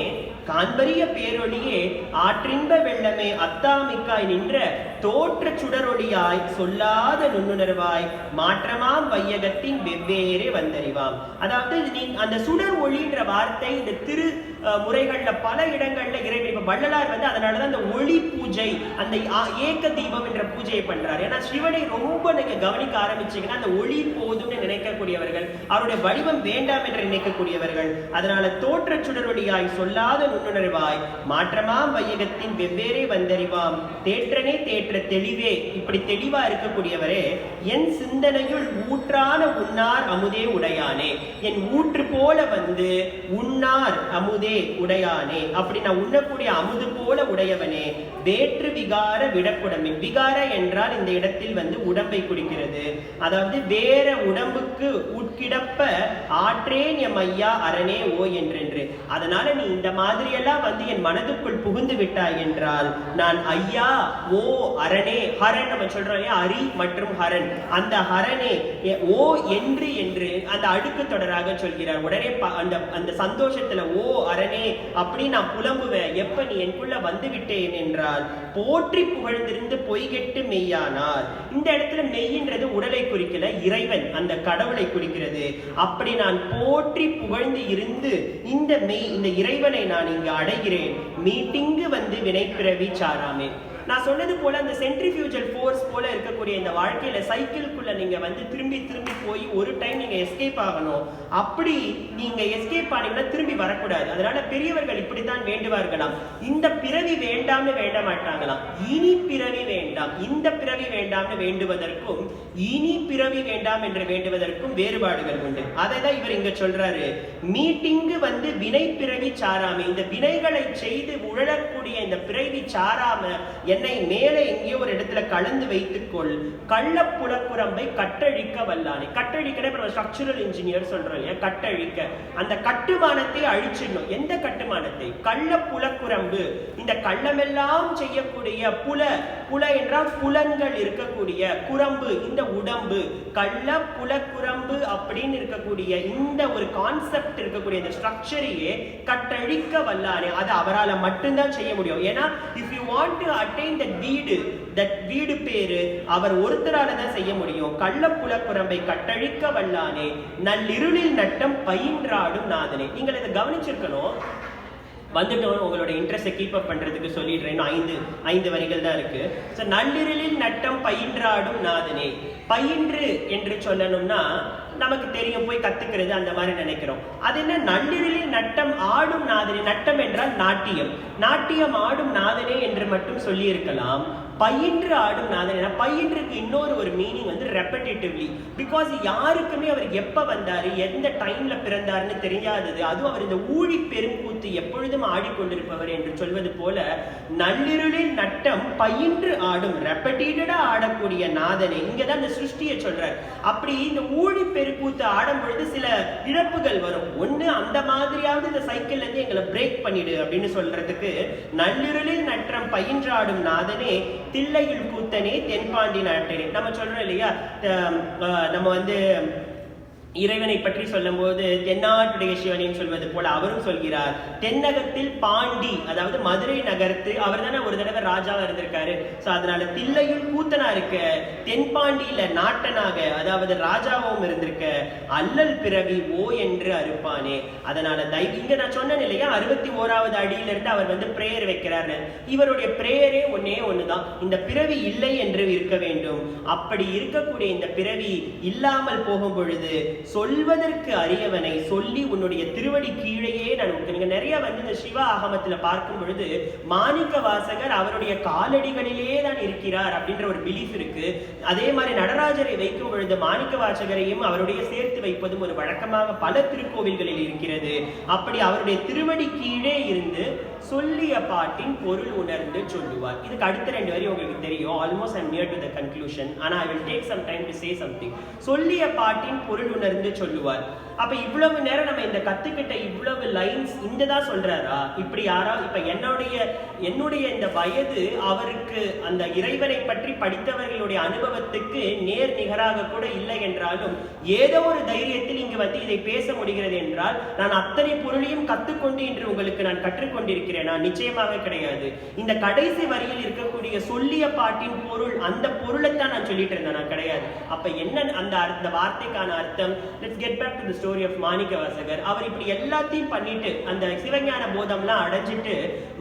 காண்பரிய பேரொளியே ஆற்றின்ப வெள்ளமே அத்தாமிக்காய் நின்ற தோற்ற சுடரொளியாய் சொல்லாத நுண்ணுணர்வாய் மாற்றமாம் வையகத்தின் வெவ்வேறு வந்தறிவாம். அதாவது நீ அந்த சுடர் ஒளின்ற வார்த்தை இந்த திரு முறைகள்ல பல இடங்கள்ல இறைவன், இப்ப வள்ளலார் வந்து அதனாலதான் அந்த ஒளி பூஜை, அந்த ஏக தீபம் என்ற பூஜையை பண்றாரு. ஏன்னா சிவனை ரொம்ப நீங்க கவனிக்க ஆரம்பிச்சீங்கன்னா அந்த ஒளி போதும்னு நினைக்கக்கூடியவர்கள், அவருடைய வடிவம் வேண்டாம் என்று நினைக்கக்கூடியவர்கள். அதனால தோற்ற சுடரொளியாய் சொல்லாத நுண்ணுணர்வாய் மாற்றமாம் வையகத்தின் வெவ்வேறே வந்தறிவாம் தேற்றனே தேற்ற தெளிவே, இப்படி தெளிவா இருக்கக்கூடியவரே என் சிந்தனையுள் ஊற்றான உண்ணார் அமுதே உடையானே. என் ஊற்று போல வந்து உண்ணார் அமுதே உடையானே, அப்படி நான் உண்ணக்கூடிய அமுது போல உடையவனே. வேற்று விகார விடக்குடமின், விகார என்றால் இந்த இடத்தில் வந்து உடம்பை குறிக்கிறது. அதாவது வேற உடம்புக்கு உட்கிடப்ப ஆற்றேன் எம் ஐயா அரணே ஓ என்றென்று. அதனால நீ இந்த மாதிரி எல்லாம் வந்து என் மனதுக்குள் புகுந்து விட்டாய் என்றால் நான் ஐயா ஓ அரணே, ஹரன் நம்ம சொல்றோம் அரி மற்றும் ஹரன், அந்த ஹரனே ஓ என்று என்று அந்த அடுக்கு தொடராக சொல்கிறார். உடனே அந்த சந்தோஷத்துல ஓ அரணே அப்படி நான் புலம்புவேன், எப்ப நீ எனக்குள்ள வந்து விட்டேன் என்றால் போற்றி புகழ்ந்திருந்து பொய்கெட்டு மெய்யானார். இந்த இடத்துல மெய்யின்றது உடலை குறிக்கல, இறைவன் அந்த கடவுளை குறிக்கிறது. அப்படி நான் போற்றி புகழ்ந்து இருந்து இந்த மெய் இந்த இறைவனை நான் இங்கு அடைகிறேன். மீட்டிங்கு வந்து வினைப்பிறவி சாராமே. நான் சொன்னது போல அந்த சென்ட்ரிஃபியூஜல் ஃபோர்ஸ் போல இருக்கக்கூடிய இந்த வாழ்க்கையில சைக்கிள்குள்ள நீங்க வந்து திரும்பி திரும்பி போய் ஒரு டைம் நீங்க எஸ்கேப் ஆகணும். அப்படி நீங்க எஸ்கேப் ஆனீங்கன்னா திரும்பி வரக்கூடாது. அதனால பெரியவர்கள் இப்படித்தான் வேண்டுவார்களாம், இந்த பிறவி வேண்டாம்னு வேண்ட மாட்டாங்களாம், இனி பிறவி வேண்டாம். இந்த பிறவி வேண்டாம்னு வேண்டுவதற்கும் இனி பிறவி வேண்டாம் என்று வேண்டுவதற்கும் வேறுபாடுகள் உண்டு. அதை தான் இவர் இங்க சொல்றாரு. மீட்டிங்கு வந்து வினை பிறவி சாராம, இந்த வினைகளை செய்து உழலக்கூடிய இந்த பிறவி சாராம என்னை மேலே எங்கேயோ ஒரு இடத்துல கலந்து வைத்துக்கொள். கள்ள புலக்குரம்பை கட்டழிக்க வல்லானே. கட்டழிக்க இப்ப ஸ்ட்ரக்சரல் இன்ஜினியர் சொல்றோம் இல்லையா, கட்டழிக்க, அந்த கட்டுமானத்தை அழிச்சிடணும். எந்த கட்டுமானத்தை? கள்ள புலக்குரம்பு, இந்த கள்ளமெல்லாம் செய்யக்கூடிய புல என்றால் புலன்கள் இருக்கக்கூடிய, குரம்பு இந்த உடம்பு, கள்ள புலக்குரம்பு அப்படின்னு இருக்கக்கூடிய இந்த ஒரு கான்செப்ட் இருக்கக்கூடிய இந்த ஸ்ட்ரக்சரையே கட்டழிக்க வல்லானே. அது அவரால் மட்டும்தான் செய்ய முடியும். ஏன்னா if you want to attain that வீடு பேரு அவர் ஒருத்தரால தான் செய்ய முடியும். கள்ள புலக்குரம்பை கட்டழிக்க வல்லானே, நள்ளிருளில் நட்டம் பயின்றாடும் நாதனே. நீங்கள் இதை கவனிச்சிருக்கணும். வந்துட்டோம், உங்களோட இன்ட்ரெஸ்டை கீப் அப் பண்றதுக்கு சொல்லிடுறேன். 5 வரிகள் தான் இருக்கு. நள்ளிருளில் நட்டம் பயின்றாடும் நாதனே. பயின்று என்று சொல்லணும்னா நமக்கு தெரியும், போய் கத்துக்கிறது அந்த மாதிரி நினைக்கிறோம். அது என்ன? நள்ளிருளில் நட்டம் ஆடும் நாதனே. நட்டம் என்றால் நாட்டியம், நாட்டியம் ஆடும் நாதனே என்று மட்டும் சொல்லி இருக்கலாம். பயின்று ஆடும் நாதனே, பயின்றுக்கு இன்னொரு ஒரு மீனிங் வந்து ரெப்படிட்டிவ்லி. பிகாஸ் யாருக்குமே அவர் எப்ப வந்தாரு, எந்த டைம்ல பிறந்தாருன்னு தெரியாதது. அதுவும் அவர் இந்த ஊழி பெருங்கூத்து எப்பொழுதும் ஆடிக்கொண்டிருப்பவர் என்று சொல்வது போல, நள்ளிருளில் நட்டம் பயின்று ஆடும், ரெப்படீட்டடா ஆடக்கூடிய நாதனே. இங்கதான் இந்த சிருஷ்டியை சொல்றார். அப்படி இந்த ஊழி பெருக்கூத்து ஆடும் பொழுது சில இழப்புகள் வரும். ஒண்ணு, அந்த மாதிரியாவது இந்த சைக்கிள்ல இருந்து எங்களை பிரேக் பண்ணிடு அப்படின்னு சொல்றதுக்கு, நள்ளிருளில் நட்டம் பயின்றாடும் நாதனே, தில்லையில் கூத்தனே, தென்பாண்டி நாட்டனே. நம்ம சொல்றோம் இல்லையா, நம்ம வந்து இறைவனை பற்றி சொல்லும் போது தென்னாட்டுடைய சிவனையும் சொல்வது போல அவரும் சொல்கிறார். தென்னகத்தில் பாண்டி, அதாவது மதுரை நகரத்து, அவர் தானே ஒரு தடவை ராஜாவா இருந்திருக்காரு. சோ அதனால தில்லையும் கூத்தனா இருக்க, தென்பாண்டியில நாட்டனாக அதாவது ராஜாவும் இருந்திருக்க, அல்லல் பிறவி ஓ என்று அறுப்பானே. அதனால இங்க நான் சொன்னேன் இல்லையா, 61வது அடியில இருந்து அவர் வந்து பிரேயர் வைக்கிறாரு. இவருடைய பிரேயரே ஒண்ணுதான், இந்த பிறவி இல்லை என்று இருக்க வேண்டும். அப்படி இருக்கக்கூடிய இந்த பிறவி இல்லாமல் போகும் பொழுது சொல்வதற்கு அரியவனை சொல்லி உன்னுடைய திருவடி கீழேயே நான். நீங்க நிறைய வந்து இந்த சிவ ஆகமத்துல பார்க்கும் பொழுது மாணிக்க வாசகர் அவருடைய காலடிகளிலே தான் இருக்கிறார் அப்படின்ற ஒரு பிலீஃப் இருக்கு. அதே மாதிரி நடராஜரை வைக்கும் பொழுது மாணிக்க வாசகரையும் அவருடைய சேர்த்து வைப்பதும் ஒரு வழக்கமாக பல திருக்கோவில்களில் இருக்கிறது. அப்படி அவருடைய திருவடி கீழே இருந்து சொல்லிய பாட்டின் பொருள் உணர்ந்து சொல்லுவார். இதுக்கு அடுத்த 2 வரி உங்களுக்கு தெரியும். Almost I'm near to the conclusion. ஆனா I will take some time to say something. சொல்லிய பாட்டின் பொருள் உணர்ந்து சொல்லுவார். அப்ப இவ்வளவு நேரம் நம்ம இந்த கத்துக்கிட்ட இவ்வளவு லைன்ஸ் இந்த தான் சொல்றாரா? இப்படி யாரா இப்ப என்னுடைய இந்த வயது அவருக்கு அந்த இறைவனை பற்றி படித்தவர்களுடைய அனுபவத்துக்கு நேர் நிகராக கூட இல்லை என்றாலும் ஏதோ ஒரு தைரியத்தில் இங்கு வந்து இதை பேச முடிகிறது என்றால் நான் அத்தனை பொருளையும் கத்துக்கொண்டு இன்று உங்களுக்கு நான் கற்றுக்கொண்டிருக்கிறேன். நிச்சயமாக கிடையாது. இந்த கடைசி வரியில் இருக்கக்கூடிய சொல்லிய பாட்டின் பொருள், அந்த பொருளைத்தான் நான் சொல்லிட்டு இருந்தேன், நான் கிடையாது. அப்ப என்ன அந்த வார்த்தைக்கான அர்த்தம்? Let's get back to the story of Manikkavasagar. அவர் இப்படி எல்லாத்தையும் பண்ணிட்டு அந்த சிவஞான போதம்லாம் அடைஞ்சிட்டு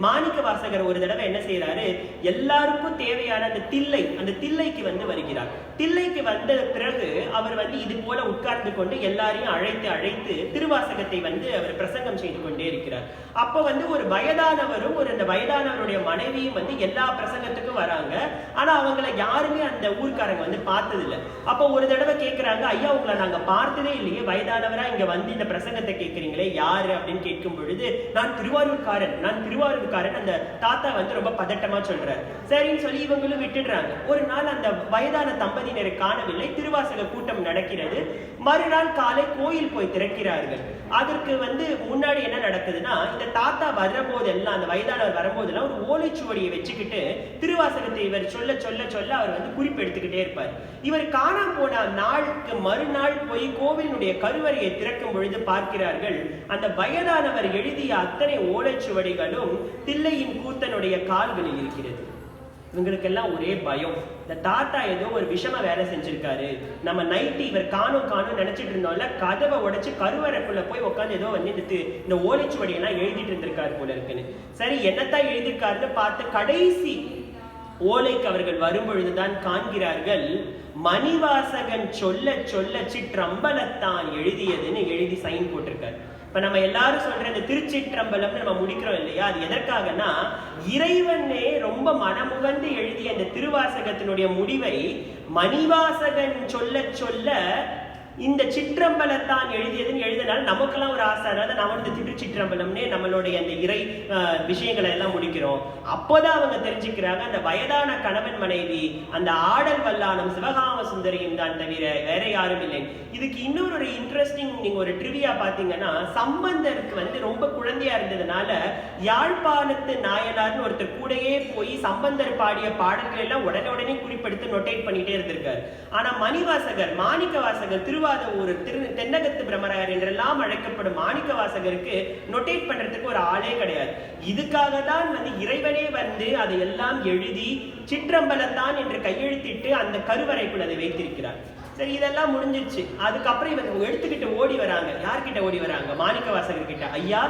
மாணிக்க வாசகர் ஒரு தடவை என்ன செய்யறாரு, எல்லாருக்கும் தேவையான அந்த தில்லைக்கு வந்து வருகிறார். தில்லைக்கு வந்த பிறகு அவர் வந்து இது போல உட்கார்ந்து கொண்டு எல்லாரையும் அழைத்து திருவாசகத்தை வந்து அவர் பிரசங்கம் செய்து கொண்டே இருக்கிறார். அப்ப வந்து ஒரு வயதானவரும் அந்த வயதானவருடைய மனைவியும் வந்து எல்லா பிரசங்கத்துக்கும் வராங்க. ஆனா அவங்களை யாருமே அந்த ஊர்க்காரங்க வந்து பார்த்தது இல்லை. அப்ப ஒரு தடவை கேட்கிறாங்க, ஐயா உங்களை நாங்க பார்த்ததே இல்லையே, வயதானவரா இங்க வந்து இந்த பிரசங்கத்தை கேட்கிறீங்களே, யாரு அப்படின்னு கேட்கும் பொழுது நான் திருவாரூர்காரன் அந்த தாத்தா வந்து ரொம்ப பதட்டமா சொல்றாரு. சரின்னு சொல்லி இவங்களும் விட்டுடுறாங்க. ஒரு நாள் அந்த வயதான தம்பதியினரை காணவில்லை. திருவாசக கூட்டம் நடக்கிறது. மறுநாள் காலை கோயில் போய் திறக்கிறார்கள். அதற்கு வந்து முன்னாடி என்ன நடக்குதுன்னா, இந்த தாத்தா வரும்போதெல்லாம், அந்த வயதானவர் வரும்போதெல்லாம் ஒரு ஓலைச்சுவடியை வச்சுக்கிட்டு திருவாசகத்தை இவர் சொல்ல அவர் வந்து குறிப்பு எடுத்துக்கிட்டே இருப்பார். இவர் காணாம போன நாளுக்கு மறுநாள் போய் கோவிலுடைய கருவறையை திறக்கும் பொழுது பார்க்கிறார்கள், அந்த வயதானவர் எழுதிய அத்தனை ஓலைச்சுவடிகளும் தில்லையின் கூத்தனுடைய கால்களில் இருக்கிறது. இவங்களுக்கெல்லாம் ஒரே பயம். இந்த தாத்தா ஏதோ ஒரு விஷம வேலை செஞ்சிருக்காரு, நம்ம நைட்டு இவர் காணும் நினைச்சிட்டு இருந்தோம்ல, கதவை உடைச்சு கருவறைக்குள்ள போய் உட்காந்து ஏதோ வந்து இந்த ஓலைச்சுவடியெல்லாம் எழுதிட்டு இருந்திருக்காரு போல இருக்குன்னு. சரி, என்னத்தான் எழுதியிருக்காருன்னு பார்த்து கடைசி ஓலைக்கு அவர்கள் வரும் பொழுதுதான் காண்கிறார்கள், மணிவாசகன் சொல்ல சிற்றம்பலத்தான் எழுதியதுன்னு எழுதி சைன் போட்டிருக்காரு. இப்ப நம்ம எல்லாரும் சொல்ற இந்த திருச்சிற்றம்பலம் நம்ம முடிக்கிறோம் இல்லையா, அது எதற்காகனா இறைவனே ரொம்ப மனமுகந்து எழுதிய அந்த திருவாசகத்தினுடைய முடிவை மணிவாசகன் சொல்ல இந்த சிற்றம்பலத்தான் எழுதியதுன்னு எழுதினால் நமக்கெல்லாம் ஒரு ஆசை, அதாவது நம்ம இந்த திருச்சிற்றம்பலம்னே நம்மளுடைய அந்த இறை விஷயங்களை எல்லாம் முடிக்கிறோம். அப்போதான் அவங்க தெரிஞ்சுக்கிறாங்க அந்த வயதான கணவன் மனைவி அந்த ஆடல் வல்லானம் சிவகாம சுந்தரியும் தான் தவிர வேற யாரும் இல்லை. இதுக்கு இன்னொரு இன்ட்ரெஸ்டிங் நீங்க ஒரு ட்ரிவியா பாத்தீங்கன்னா, சம்பந்தருக்கு வந்து ரொம்ப குழந்தையா இருந்ததுனால யாழ்ப்பாணத்து நாயனார்னு ஒருத்தர் கூடயே போய் சம்பந்தர் பாடிய பாடல்கள் எல்லாம் உடனே குறிப்பெடுத்து நோட்டேட் பண்ணிட்டே இருந்திருக்காரு. ஆனா மணிவாசகர், மாணிக்க வாசகர், திருவாதூர், தென்னகத்து பிரம்மராயர் என்றெல்லாம் அழைக்கப்படும் மாணிக்க வாசகருக்கு நோட்டேட் பண்றதுக்கு ஒரு ஆளே கிடையாது. இதுக்காக தான் வந்து இறைவனே வந்து அதை எல்லாம் எழுதி சிற்றம்பலத்தான் என்று கையெழுத்திட்டு அந்த கருவறைக்குள் அதை வைத்திருக்கிறார். சரி, இதெல்லாம் முடிஞ்சிச்சு. அதுக்கப்புறம் இவங்க எடுத்துக்கிட்டு ஓடி வராங்க. யார்கிட்ட ஓடி வராங்க? மாணிக்க வாசகர் கிட்ட. ஐயா,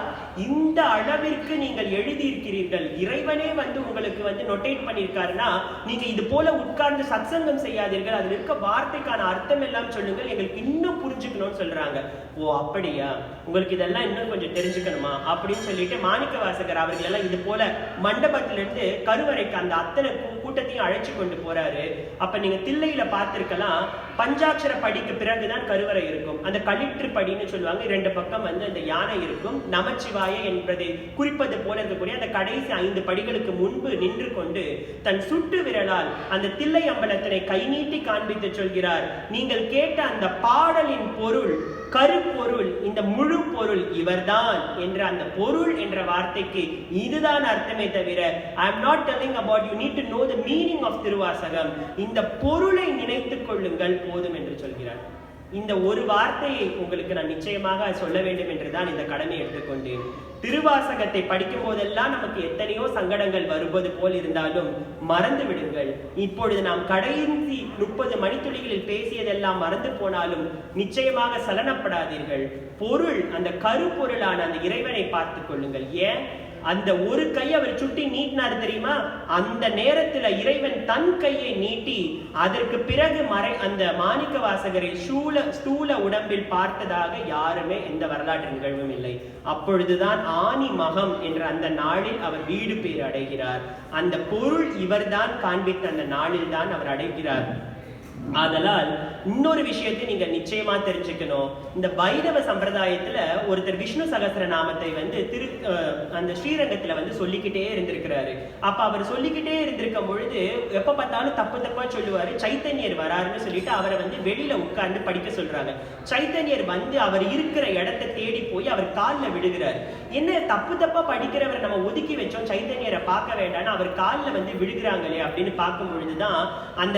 இந்த அளவிற்கு நீங்கள் எழுதி இருக்கிறீர்கள், இறைவனே வந்து உங்களுக்கு வந்து நோட்டேட் பண்ணியிருக்காருன்னா நீங்க இது போல உட்கார்ந்து சத்சங்கம் செய்யாதீர்கள், அதுல இருக்க வார்த்தைக்கான அர்த்தம் எல்லாம் சொல்லுங்கள், எங்களுக்கு இன்னும் புரிஞ்சுக்கணும்னு சொல்றாங்க. ஓ அப்படியா, உங்களுக்கு இதெல்லாம் இன்னும் கொஞ்சம் தெரிஞ்சுக்கணுமா அப்படின்னு சொல்லிட்டு மாணிக்க வாசகர் அவர்கள் எல்லாம் இது போல மண்டபத்திலிருந்து கருவறைக்கு அந்த அத்தனை கூட்டத்தையும் அழைச்சு கொண்டு போறாரு. அப்ப நீங்க தில்லையில பார்த்திருக்கலாம், பஞ்சாட்சர படிக்கு பிறகுதான் கருவறை இருக்கும். அந்த களிற்று படின்னு சொல்லுவாங்க. 2 பக்கம் வந்து அந்த யானை இருக்கும். நமச்சிவாய என்பதை குறிப்பது போல இருக்கக்கூடிய அந்த கடைசி 5 படிகளுக்கு முன்பு நின்று கொண்டு தன் சுட்டு விரலால் அந்த தில்லை அம்பலத்தினை கை நீட்டி காண்பித்து சொல்கிறார், நீங்கள் கேட்ட அந்த பாடலின் பொருள், கருப்பொருள், இந்த முழு பொருள் இவர்தான் என்ற அந்த பொருள் என்ற வார்த்தைக்கு இதுதான் அர்த்தமே தவிர I am not telling about you need to know the meaning of Thiruvasagam. இந்த பொருளை நினைத்துக் கொள்ளுங்கள் போதும் என்று சொல்கிறார். இந்த ஒரு வார்த்தையை உங்களுக்கு நான் நிச்சயமாக சொல்ல வேண்டும் என்றுதான் இந்த கடமை எடுத்துக்கொண்டேன். திருவாசகத்தை படிக்கும் போதெல்லாம் நமக்கு எத்தனையோ சங்கடங்கள் வருவது போல் இருந்தாலும் மறந்து விடுங்கள். இப்பொழுது நாம் கடைசி 30 மணித்துளிகளில் பேசியதெல்லாம் மறந்து போனாலும் நிச்சயமாக சலனப்படாதீர்கள். பொருள், அந்த கருப்பொருளான அந்த இறைவனை பார்த்துக் கொள்ளுங்கள். ஏன் அந்த ஒரு கை அவர் சுட்டி நீட்டினார் தெரியுமா? அந்த நேரத்துல இறைவன் தன் கையை நீட்டி அதற்கு பிறகு அந்த மாணிக்க வாசகரை ஸ்தூல உடம்பில் பார்த்ததாக யாருமே எந்த வரலாற்று நிகழ்வும் இல்லை. அப்பொழுதுதான் ஆனி மகம் என்ற அந்த நாளில் அவர் வீடு பேர் அடைகிறார். அந்த பொருள் இவர்தான் காண்பித்த அந்த நாளில் தான் அவர் அடைகிறார். ஆதலால் இன்னொரு விஷயத்தை நீங்க நிச்சயமா தெரிஞ்சுக்கணும். இந்த வைணவ சம்பிரதாயத்துல ஒருத்தர் விஷ்ணு சகஸ்ர நாமத்தை வந்து அந்த ஸ்ரீரங்கத்துல வந்து சொல்லிக்கிட்டே இருந்திருக்கிறாரு. அப்ப அவர் சொல்லிக்கிட்டே இருந்திருக்கும் பொழுது எப்ப பார்த்தாலும் தப்பா சொல்லுவாரு. சைத்தன்யர் வராருன்னு சொல்லிட்டு அவரை வந்து வெளியில உட்கார்ந்து படிக்க சொல்றாங்க. சைத்தன்யர் வந்து அவர் இருக்கிற இடத்தை தேடி போய் அவர் காலில் விழுகிறார். என்ன தப்பா படிக்கிறவரை நம்ம ஒதுக்கி வச்சோம், சைத்தன்யரை பார்க்க வேண்டாம்னு அவர் காலில் வந்து விழுகிறாங்களே அப்படின்னு பார்க்கும் பொழுதுதான் அந்த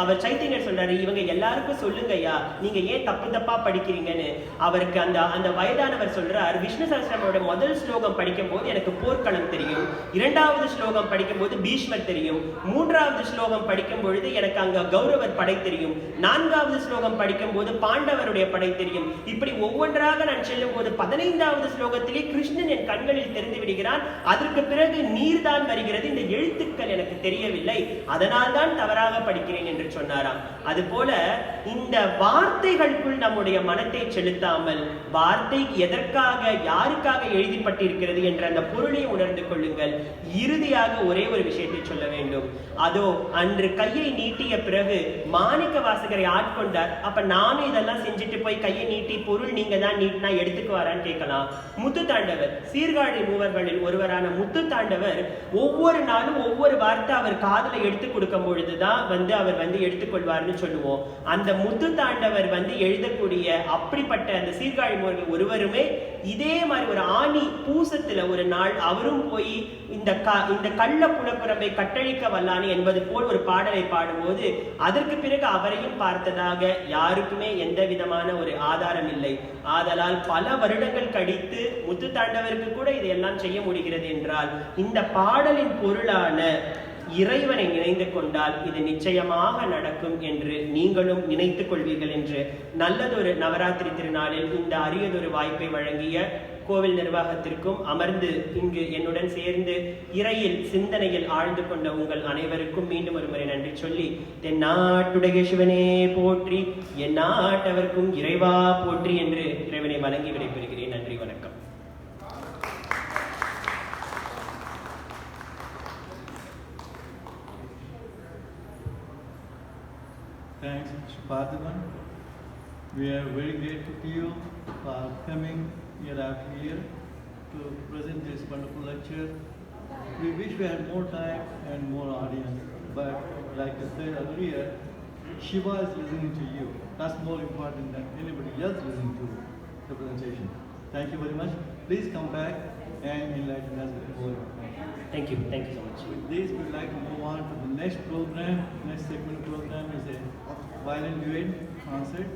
அவர் சைத்தன்யர் சொல்றாரு, இவங்க எல்லாருக்கும் சொல்லுங்க ஐயா, நீங்க ஏன் தப்பா படிக்கிறீங்கன்னு. அவருக்கு அந்த வயதானவர் சொல்றார், விஷ்ணு சஹஸ்ரநாமத்தோட முதல் ஸ்லோகம் படிக்கும் போது எனக்கு போர்க்களம் தெரியும், 2வது ஸ்லோகம் படிக்கும் போது பீஷ்மர் தெரியும், 3வது ஸ்லோகம் படிக்கும் பொழுது எனக்கு அங்க கௌரவர் படை தெரியும், 4வது ஸ்லோகம் படிக்கும் போது பாண்டவருடைய படை தெரியும். இப்படி ஒவ்வொன்றாக நான் செல்லும் போது 15வது ஸ்லோகத்திலே கிருஷ்ணன் என் கண்களில் தெரிந்து விடுகிறான். அதற்கு பிறகு நீர் தான் வருகிறது, இந்த எழுத்துக்கள் எனக்கு தெரியவில்லை, அதனால் தான் தவறாக படிக்கிறேன் என்று சொன்னாராம். அதுபோல இந்த வார்த்தைகளுக்குள் நம்முடைய மனத்தை செலுத்தாமல் வார்த்தை எதற்காக யாருக்காக எழுதப்பட்டிருக்கிறது என்ற அந்த பொருளை உணர்ந்து கொள்ளுங்கள். இறுதியாக ஒரே ஒரு விஷயத்தை சொல்ல வேண்டும். அதோ அன்று கையை நீட்டிய பிறகு மாணிக்க வாசகரை ஆட்கொண்டார். அப்ப நானும் இதெல்லாம் செஞ்சுட்டு போய் கையை நீட்டி பொருள் நீங்க தான் நீட்டினா எடுத்துக்குவாரான்னு கேட்கலாம். முத்து தாண்டவர், சீர்காழி மூவர்களில் ஒருவரான முத்து தாண்டவர் ஒவ்வொரு நாளும் ஒவ்வொரு வார்த்தை அவர் காதுல எடுத்து கொடுக்கும் பொழுதுதான் வந்து அவர் வந்து எடுத்துக்கொள்வார்னு சொல்லுவோம். அந்த முத்து தாண்டவர் வந்து எழுதக்கூடிய அப்படிப்பட்ட அந்த சீர்காழி மூவர்கள் ஒருவருமே இதே மாதிரி ஒரு ஆணி பூசத்துல ஒரு நாள் அவரும் போய் இந்த கள்ள புலப்புறம்பை கட்டழிக்க வல்லானி என்பது போல் ஒரு பாடலை பாடும்போது அதற்கு பிறகு அவரையும் பார்த்ததாக யாருக்குமே எந்த விதமான ஒரு ஆதாரம் இல்லை. ஆதலால் பல வருடங்கள் கழித்து முத்து தாண்டவருக்கு கூட இதையெல்லாம் செய்ய முடிகிறது என்றால் இந்த பாடலின் பொருளான இறைவனை நினைந்து கொண்டால் இது நிச்சயமாக நடக்கும் என்று நீங்களும் நினைத்துக் கொள்வீர்கள் என்று நல்லதொரு நவராத்திரி திருநாளில் இந்த அரியதொரு வாய்ப்பை வழங்கிய கோவில் நிர்வாகத்திற்கும் அமர்ந்து இங்கு என்னுடன் சேர்ந்து இறையில் சிந்தனையில் ஆழ்ந்து கொண்ட உங்கள் அனைவருக்கும் மீண்டும் ஒரு முறை நன்றி சொல்லி, தென்னாட்டுடைய சிவனே போற்றி, என் நாட்டவர்க்கும் இறைவா போற்றி என்று இறைவனை வணங்கி விடைபெறுகிறேன். நன்றி, வணக்கம். Thanks, Parthiban. We are very grateful to you for coming year after year to present this wonderful lecture. We wish we had more time and more audience, but like I said earlier, Shiva is listening to you. That's more important than anybody else listening to the presentation. Thank you very much. Please come back and enlighten us with more. Thank you so much. With this, we'd like to move on to the next program. Next segment program is a violin duet concert.